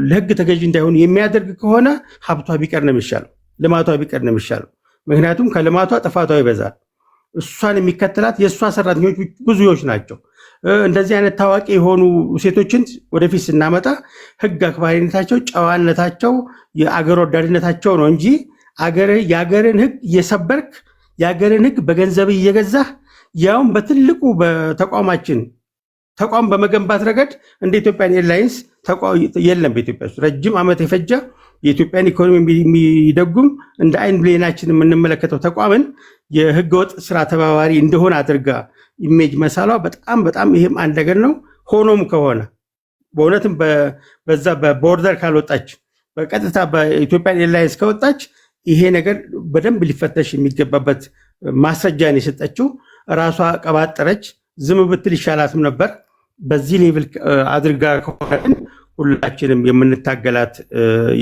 ለህግ ተገዥ እንዳይሆኑ የሚያደርግ ከሆነ ሀብቷ ቢቀር ነው የሚሻለው፣ ልማቷ ቢቀር ነው የሚሻለው። ምክንያቱም ከልማቷ ጥፋቷ ይበዛል። እሷን የሚከተላት የእሷ ሰራተኞች ብዙዎች ናቸው። እንደዚህ አይነት ታዋቂ የሆኑ ሴቶችን ወደፊት ስናመጣ ህግ አክባሪነታቸው፣ ጨዋነታቸው፣ የአገር ወዳድነታቸው ነው እንጂ የአገርን ህግ እየሰበርክ የአገርን ህግ በገንዘብ እየገዛህ ያውም በትልቁ በተቋማችን ተቋም በመገንባት ረገድ እንደ ኢትዮጵያን ኤርላይንስ የለም። በኢትዮጵያ ውስጥ ረጅም ዓመት የፈጀ የኢትዮጵያን ኢኮኖሚ የሚደጉም እንደ አይን ብሌናችን የምንመለከተው ተቋምን የህገወጥ ስራ ተባባሪ እንደሆነ አድርጋ ኢሜጅ መሳሏ በጣም ይሄም አንድ ነገር ነው። ሆኖም ከሆነ በእውነትም በዛ በቦርደር ካልወጣች በቀጥታ በኢትዮጵያን ኤርላይንስ ከወጣች ይሄ ነገር በደንብ ሊፈተሽ የሚገባበት ማስረጃን የሰጠችው ራሷ ቀባጠረች። ዝም ብትል ይሻላትም ነበር። በዚህ ሌቭል አድርጋ ከሆነ ሁላችንም የምንታገላት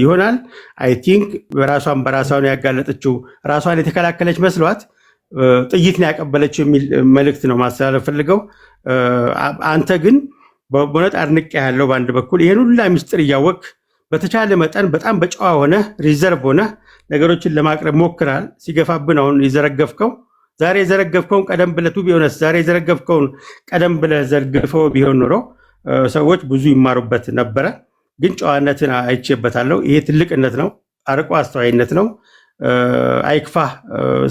ይሆናል። አይ ቲንክ በራሷን ያጋለጠችው ራሷን የተከላከለች መስሏት ጥይት ነው ያቀበለችው የሚል መልእክት ነው ማስተላለፍ ፈልገው። አንተ ግን በእውነት አድንቄ ያለው በአንድ በኩል ይህን ሁላ ሚስጥር እያወቅ በተቻለ መጠን በጣም በጨዋ ሆነ ሪዘርቭ ሆነ ነገሮችን ለማቅረብ ሞክራል። ሲገፋብን አሁን የዘረገፍከው ዛሬ የዘረገፍከውን ቀደም ብለቱ ቢሆነስ ዛሬ የዘረገፍከውን ቀደም ብለ ዘርግፈው ቢሆን ኖሮ ሰዎች ብዙ ይማሩበት ነበረ። ግን ጨዋነትን አይቼበታለሁ። ይሄ ትልቅነት ነው፣ አርቆ አስተዋይነት ነው። አይክፋ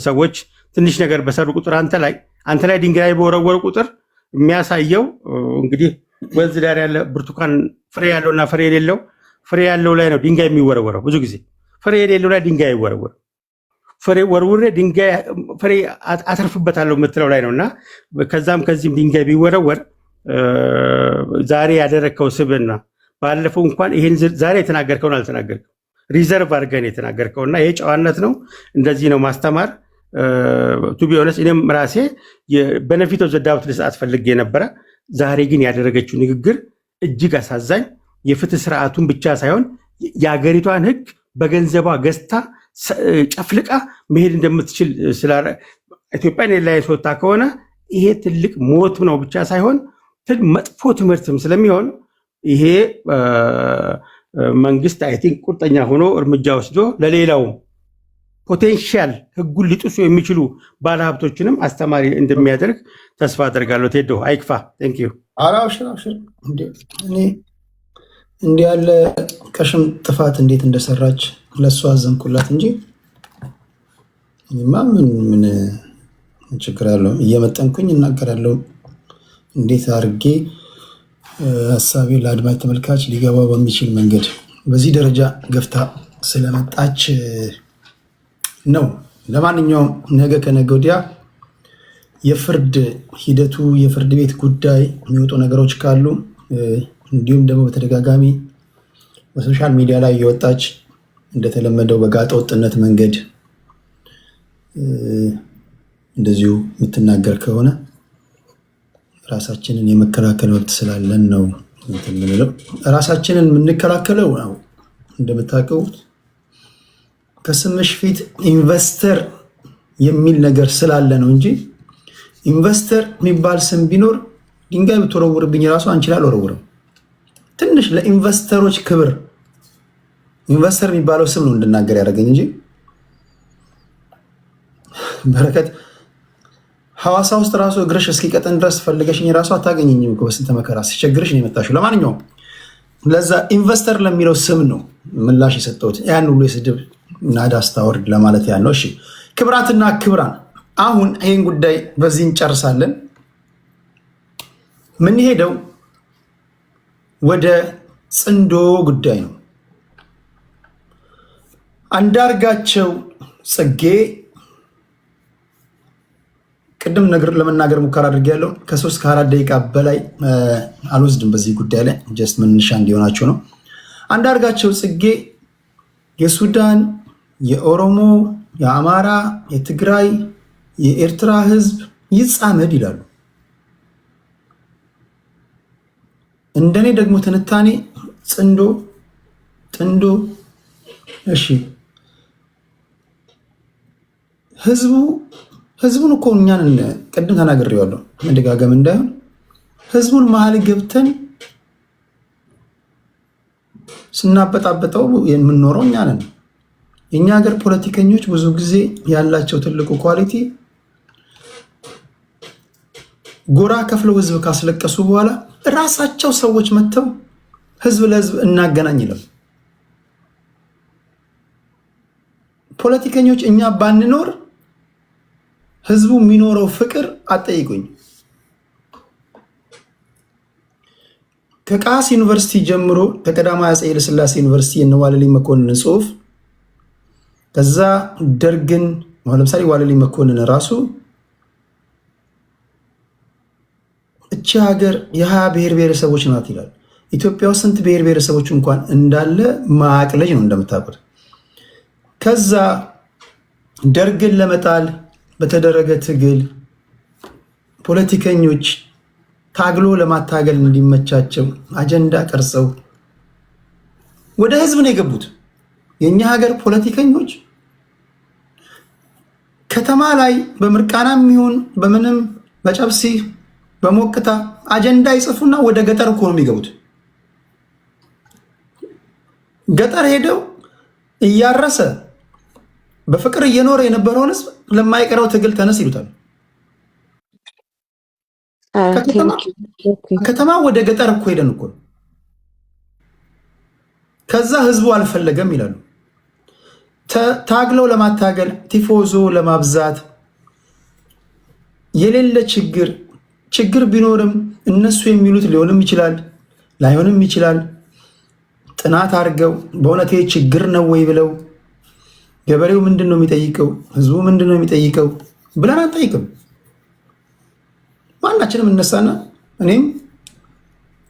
ሰዎች ትንሽ ነገር በሰሩ ቁጥር አንተ ላይ ድንጋይ በወረወሩ ቁጥር የሚያሳየው እንግዲህ ወንዝ ዳር ያለ ብርቱካን ፍሬ ያለውና ፍሬ ያለው ላይ ነው ድንጋይ የሚወረወረው። ብዙ ጊዜ ፍሬ የሌለው ላይ ድንጋይ አይወረወርም። ፍሬ ወርውሬ ድንጋይ ፍሬ አተርፍበታለሁ የምትለው ላይ ነውና ከዛም ከዚህም ድንጋይ ቢወረወር ዛሬ ያደረግከው ስብዕና ባለፈው እንኳን ይሄን ዛሬ የተናገርከውን አልተናገርከው፣ ሪዘርቭ አድርገን የተናገርከውና ይሄ ጨዋነት ነው። እንደዚህ ነው ማስተማር። ቱ ቢ ኦነስት እኔም ራሴ በነፊት ኦፍ ዘ ዳውት ልሰጣት ፈልጌ ነበረ። ዛሬ ግን ያደረገችው ንግግር እጅግ አሳዛኝ፣ የፍትህ ስርዓቱን ብቻ ሳይሆን የአገሪቷን ህግ በገንዘቧ ገዝታ ጨፍልቃ መሄድ እንደምትችል ኢትዮጵያን ኤርላይንስ ወጣ ከሆነ ይሄ ትልቅ ሞት ነው ብቻ ሳይሆን መጥፎ ትምህርትም ስለሚሆን ይሄ መንግስት አይ ቲንክ ቁርጠኛ ሆኖ እርምጃ ወስዶ ለሌላው ፖቴንሻል ህጉን ሊጥሱ የሚችሉ ባለሀብቶችንም አስተማሪ እንደሚያደርግ ተስፋ አደርጋለሁ። ቴዶ አይክፋ። ቴንክ ዩ። አብሽር እንዲህ ያለ ቀሽም ጥፋት እንዴት እንደሰራች ለእሱ አዘንኩላት እንጂ እኔማ ምን ችግር አለው? እየመጠንኩኝ እናገራለሁ። እንዴት አድርጌ ሀሳቤ ለአድማጭ ተመልካች ሊገባው በሚችል መንገድ በዚህ ደረጃ ገፍታ ስለመጣች ነው። ለማንኛውም ነገ ከነገ ወዲያ የፍርድ ሂደቱ የፍርድ ቤት ጉዳይ የሚወጡ ነገሮች ካሉ እንዲሁም ደግሞ በተደጋጋሚ በሶሻል ሚዲያ ላይ እየወጣች እንደተለመደው በጋጠ ወጥነት መንገድ እንደዚሁ የምትናገር ከሆነ ራሳችንን የመከላከል መብት ስላለን ነው የምንለው። ራሳችንን የምንከላከለው ነው እንደምታውቁት ከስምሽ ፊት ኢንቨስተር የሚል ነገር ስላለ ነው እንጂ ኢንቨስተር የሚባል ስም ቢኖር ድንጋይ ብትወረውርብኝ ራሱ አንቺ ላይ አልወረውርም። ትንሽ ለኢንቨስተሮች ክብር ኢንቨስተር የሚባለው ስም ነው እንድናገር ያደረገኝ እንጂ በረከት ሐዋሳ ውስጥ ራሱ እግርሽ እስኪቀጥን ድረስ ፈልገሽኝ ራሱ አታገኘኝም እኮ በስንት መከራ ሲቸግርሽ ነው የመጣሽው። ለማንኛውም ለዛ ኢንቨስተር ለሚለው ስም ነው ምላሽ የሰጠሁት። ያን ሁሉ የስድብ ናዳ አስታወርድ ለማለት ያን ነው። እሺ ክብራትና ክብራን፣ አሁን ይህን ጉዳይ በዚህ እንጨርሳለን። ምንሄደው ወደ ጽንዶ ጉዳይ ነው። አንዳርጋቸው ጽጌ ቅድም ነገር ለመናገር ሙከራ አድርጌያለሁ። ከ3 ከ4 ደቂቃ በላይ አልወስድም በዚህ ጉዳይ ላይ ጀስት መነሻ እንዲሆናቸው ነው። አንዳርጋቸው ጽጌ የሱዳን፣ የኦሮሞ፣ የአማራ፣ የትግራይ፣ የኤርትራ ህዝብ ይጻመድ ይላሉ። እንደኔ ደግሞ ትንታኔ ጽንዶ ጥንዶ እሺ ህዝቡን እኮ እኛን ቅድም ተናግሬዋለሁ መደጋገም እንዳይሆን ህዝቡን መሀል ገብተን ስናበጣበጠው የምንኖረው እኛ ነን። የእኛ ሀገር ፖለቲከኞች ብዙ ጊዜ ያላቸው ትልቁ ኳሊቲ ጎራ ከፍለው ህዝብ ካስለቀሱ በኋላ ራሳቸው ሰዎች መጥተው ህዝብ ለህዝብ እናገናኝ ይላል። ፖለቲከኞች እኛ ባንኖር ህዝቡ የሚኖረው ፍቅር አጠይቁኝ። ከቃስ ዩኒቨርሲቲ ጀምሮ ከቀዳማዊ አፄ ኃይለ ሥላሴ ዩኒቨርሲቲ የዋለልኝ መኮንን ጽሁፍ ከዛ ደርግን ለምሳሌ ዋለልኝ መኮንን ራሱ እቺ ሀገር የ20 ብሔር ብሔረሰቦች ናት ይላል። ኢትዮጵያ ውስጥ ስንት ብሔር ብሔረሰቦች እንኳን እንዳለ ማቅለጅ ነው እንደምታውቁት። ከዛ ደርግን ለመጣል በተደረገ ትግል ፖለቲከኞች ታግሎ ለማታገል እንዲመቻቸው አጀንዳ ቀርጸው ወደ ህዝብ ነው የገቡት። የኛ ሀገር ፖለቲከኞች ከተማ ላይ በምርቃናም ይሁን በምንም በጨብሲ በሞቅታ አጀንዳ ይጽፉና ወደ ገጠር እኮ ነው የሚገቡት። ገጠር ሄደው እያረሰ በፍቅር እየኖረ የነበረውን ህዝብ ለማይቀረው ትግል ተነስ ይሉታል። ከተማ ወደ ገጠር እኮ ሄደን እኮ ከዛ ህዝቡ አልፈለገም ይላሉ። ታግለው ለማታገል ቲፎዞ ለማብዛት የሌለ ችግር ቢኖርም እነሱ የሚሉት ሊሆንም ይችላል ላይሆንም ይችላል። ጥናት አድርገው በእውነት ችግር ነው ወይ ብለው ገበሬው ምንድነው የሚጠይቀው፣ ህዝቡ ምንድነው የሚጠይቀው ብለን አንጠይቅም። ማናችንም እነሳና እኔም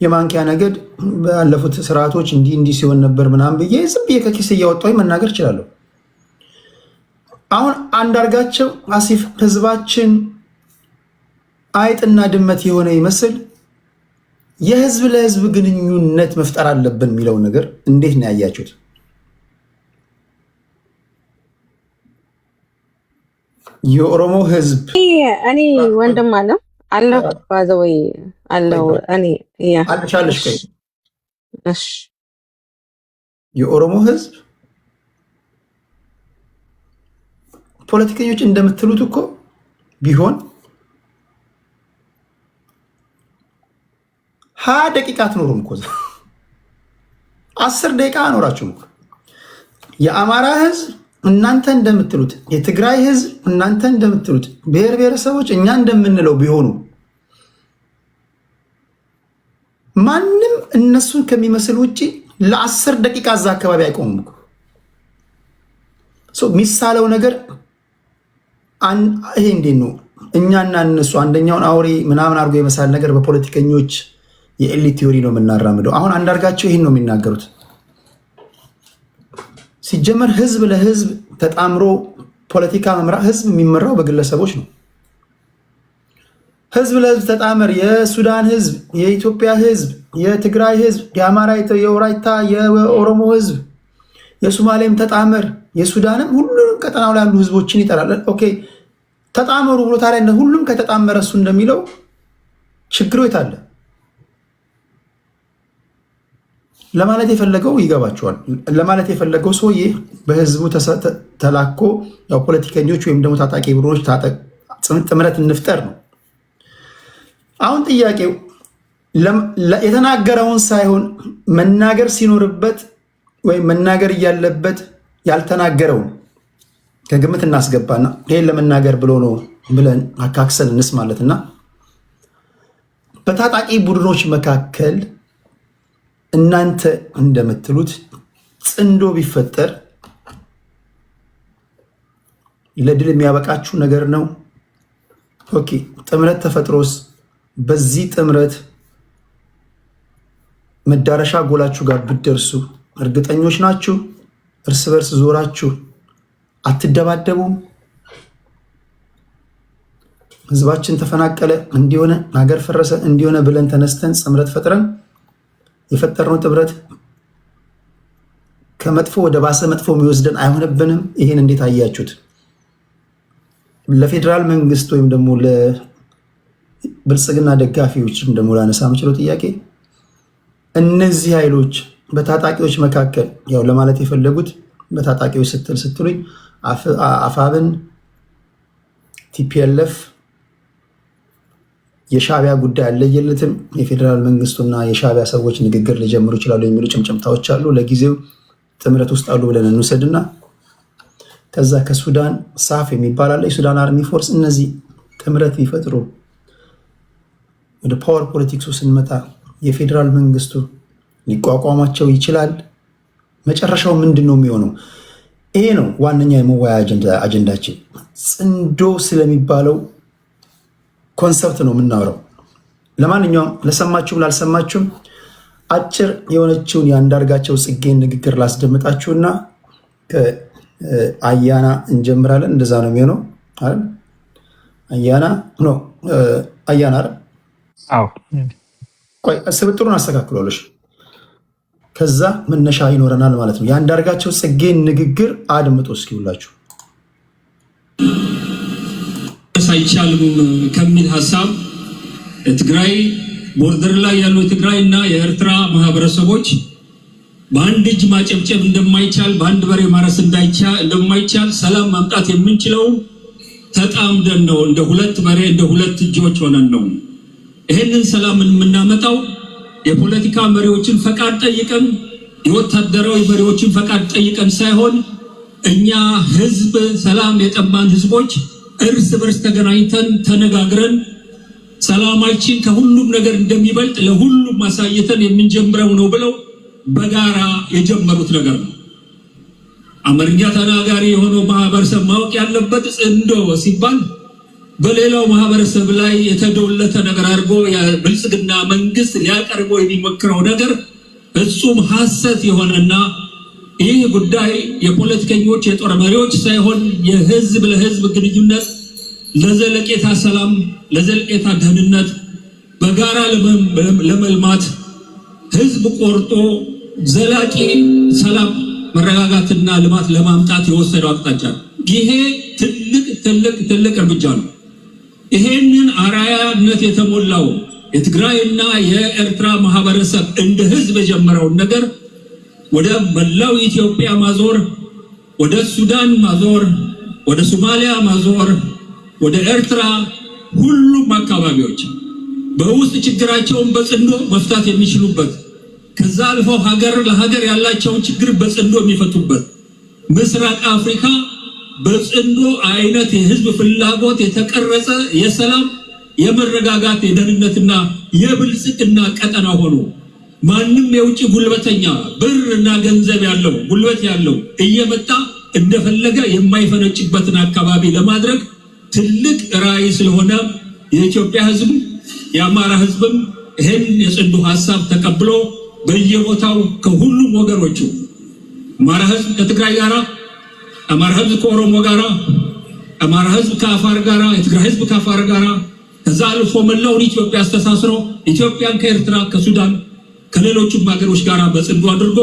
የማንኪያ ነገድ ባለፉት ስርዓቶች እንዲህ ሲሆን ነበር ምናምን ብዬ ዝም ብዬ ከኪስ እያወጣሁ መናገር እችላለሁ። አሁን አንዳርጋቸው አሲፍ ህዝባችን አይጥና ድመት የሆነ ይመስል የህዝብ ለህዝብ ግንኙነት መፍጠር አለብን የሚለው ነገር እንዴት ነው ያያችሁት? የኦሮሞ ህዝብ እኔ ወንድም አለው ባዘወይ አለው እኔ አልሻለሽ ከይ እሺ የኦሮሞ ህዝብ ፖለቲከኞች እንደምትሉት እኮ ቢሆን 20 ደቂቃ አትኖሩም እኮ 10 ደቂቃ አኖራችሁም እኮ። የአማራ ህዝብ እናንተ እንደምትሉት፣ የትግራይ ህዝብ እናንተ እንደምትሉት፣ ብሔር ብሔረሰቦች እኛ እንደምንለው ቢሆኑ ማንም እነሱን ከሚመስል ውጪ ለ10 ደቂቃ እዛ አካባቢ አይቆሙም እኮ። ሚሳለው ነገር ይሄ እንዴት ነው? እኛና እነሱ አንደኛውን አውሬ ምናምን አድርጎ የመሳል ነገር በፖለቲከኞች የኤሊት ቲዮሪ ነው የምናራምደው። አሁን አንዳርጋቸው ይህን ነው የሚናገሩት። ሲጀመር ህዝብ ለህዝብ ተጣምሮ ፖለቲካ መምራት፣ ህዝብ የሚመራው በግለሰቦች ነው። ህዝብ ለህዝብ ተጣመር፣ የሱዳን ህዝብ፣ የኢትዮጵያ ህዝብ፣ የትግራይ ህዝብ፣ የአማራ፣ የወላይታ፣ የኦሮሞ ህዝብ፣ የሶማሌም ተጣመር፣ የሱዳንም ሁሉንም ቀጠናው ላይ ያሉ ህዝቦችን ይጠራል። ኦኬ ተጣመሩ ብሎ ታዲያ ሁሉም ከተጣመረ እሱ እንደሚለው ችግሩ የት አለ? ለማለት የፈለገው ይገባቸዋል። ለማለት የፈለገው ሰውዬ በህዝቡ ተላኮ ያው ፖለቲከኞች ወይም ደግሞ ታጣቂ ቡድኖች ጥምረት እንፍጠር ነው። አሁን ጥያቄው የተናገረውን ሳይሆን መናገር ሲኖርበት ወይም መናገር እያለበት ያልተናገረውን ከግምት እናስገባና ይሄን ለመናገር ብሎ ነው ብለን አካክሰን እንስማለትና በታጣቂ ቡድኖች መካከል እናንተ እንደምትሉት ጽንዶ ቢፈጠር ለድል የሚያበቃችሁ ነገር ነው። ኦኬ ጥምረት ተፈጥሮስ በዚህ ጥምረት መዳረሻ ጎላችሁ ጋር ብትደርሱ እርግጠኞች ናችሁ? እርስ በርስ ዞራችሁ አትደባደቡም? ህዝባችን ተፈናቀለ እንዲሆነ ሀገር ፈረሰ እንዲሆነ ብለን ተነስተን ጥምረት ፈጥረን የፈጠርነው ጥምረት ከመጥፎ ወደ ባሰ መጥፎ የሚወስደን አይሆንብንም? ይሄን እንዴት አያችሁት? ለፌዴራል መንግስት ወይም ደግሞ ለብልጽግና ደጋፊዎችም ደግሞ ላነሳ የምችለው ጥያቄ እነዚህ ኃይሎች በታጣቂዎች መካከል ያው ለማለት የፈለጉት በታጣቂዎች ስትሉኝ አፋብን፣ ቲፒኤልኤፍ የሻዕቢያ ጉዳይ አለየለትም። የፌዴራል መንግስቱና የሻዕቢያ ሰዎች ንግግር ሊጀምሩ ይችላሉ የሚሉ ጭምጭምታዎች አሉ። ለጊዜው ጥምረት ውስጥ አሉ ብለን እንውሰድና ከዛ ከሱዳን ሳፍ የሚባል አለ፣ የሱዳን አርሚ ፎርስ። እነዚህ ጥምረት ቢፈጥሩ ወደ ፓወር ፖለቲክሱ ስንመጣ የፌዴራል መንግስቱ ሊቋቋማቸው ይችላል? መጨረሻው ምንድን ነው የሚሆነው? ይሄ ነው ዋነኛ የመወያያ አጀንዳችን። ጽንዶ ስለሚባለው ኮንሰፕት ነው የምናወራው። ለማንኛውም ለሰማችሁም ላልሰማችሁም አጭር የሆነችውን የአንዳርጋቸው ጽጌን ንግግር ላስደምጣችሁና ከአያና እንጀምራለን። እንደዛ ነው የሚሆነው አይደል? አያና ነው አያና አይደል? አዎ። ቆይ ስብጥሩን አስተካክሏለሽ። ከዛ መነሻ ይኖረናል ማለት ነው። የአንዳርጋቸው ጽጌን ንግግር አድምጦ እስኪውላችሁ አይቻልም ከሚል ሀሳብ ትግራይ ቦርደር ላይ ያሉ የትግራይ እና የኤርትራ ማህበረሰቦች በአንድ እጅ ማጨብጨብ እንደማይቻል፣ በአንድ በሬ ማረስ እንደማይቻል ሰላም ማምጣት የምንችለው ተጣምደን ነው። እንደ ሁለት በሬ እንደ ሁለት እጆች ሆነን ነው ይሄንን ሰላም የምናመጣው። የፖለቲካ መሪዎችን ፈቃድ ጠይቀን የወታደራዊ መሪዎችን ፈቃድ ጠይቀን ሳይሆን እኛ ህዝብ ሰላም የጠማን ህዝቦች እርስ በርስ ተገናኝተን ተነጋግረን ሰላማችን ከሁሉም ነገር እንደሚበልጥ ለሁሉም ማሳየተን የምንጀምረው ነው ብለው በጋራ የጀመሩት ነገር ነው። አማርኛ ተናጋሪ የሆነው ማህበረሰብ ማወቅ ያለበት ጽንዶ ሲባል በሌላው ማህበረሰብ ላይ የተዶለተ ነገር አድርጎ የብልጽግና መንግስት ሊያቀርበው የሚሞክረው ነገር ፍጹም ሐሰት የሆነና ይህ ጉዳይ የፖለቲከኞች የጦር መሪዎች ሳይሆን የህዝብ ለህዝብ ግንኙነት ለዘለቄታ ሰላም፣ ለዘለቄታ ደህንነት፣ በጋራ ለመልማት ህዝብ ቆርጦ ዘላቂ ሰላም፣ መረጋጋትና ልማት ለማምጣት የወሰደው አቅጣጫ ነው። ይሄ ትልቅ እርምጃ ነው። ይሄንን አራያነት የተሞላው የትግራይና የኤርትራ ማህበረሰብ እንደ ህዝብ የጀመረውን ነገር ወደ መላው ኢትዮጵያ ማዞር፣ ወደ ሱዳን ማዞር፣ ወደ ሶማሊያ ማዞር፣ ወደ ኤርትራ ሁሉም አካባቢዎች በውስጥ ችግራቸውን በጽንዶ መፍታት የሚችሉበት ከዛ አልፈው ሀገር ለሀገር ያላቸውን ችግር በጽንዶ የሚፈቱበት ምስራቅ አፍሪካ በጽንዶ አይነት የህዝብ ፍላጎት የተቀረጸ የሰላም፣ የመረጋጋት፣ የደህንነትና የብልጽግና ቀጠና ሆኖ ማንም የውጭ ጉልበተኛ ብርና ገንዘብ ያለው ጉልበት ያለው እየመጣ እንደፈለገ የማይፈነጭበትን አካባቢ ለማድረግ ትልቅ ራዕይ ስለሆነ የኢትዮጵያ ህዝብ የአማራ ህዝብም ይህን የጽንዶ ሀሳብ ተቀብሎ በየቦታው ከሁሉም ወገኖቹ አማራ ህዝብ ከትግራይ ጋራ፣ አማራ ህዝብ ከኦሮሞ ጋራ፣ አማራ ህዝብ ከአፋር ጋራ፣ የትግራይ ህዝብ ከአፋር ጋራ ከዛ አልፎ መላውን ኢትዮጵያ አስተሳስሮ ኢትዮጵያን ከኤርትራ ከሱዳን ከሌሎችም ሀገሮች ጋራ በጽንዶ አድርጎ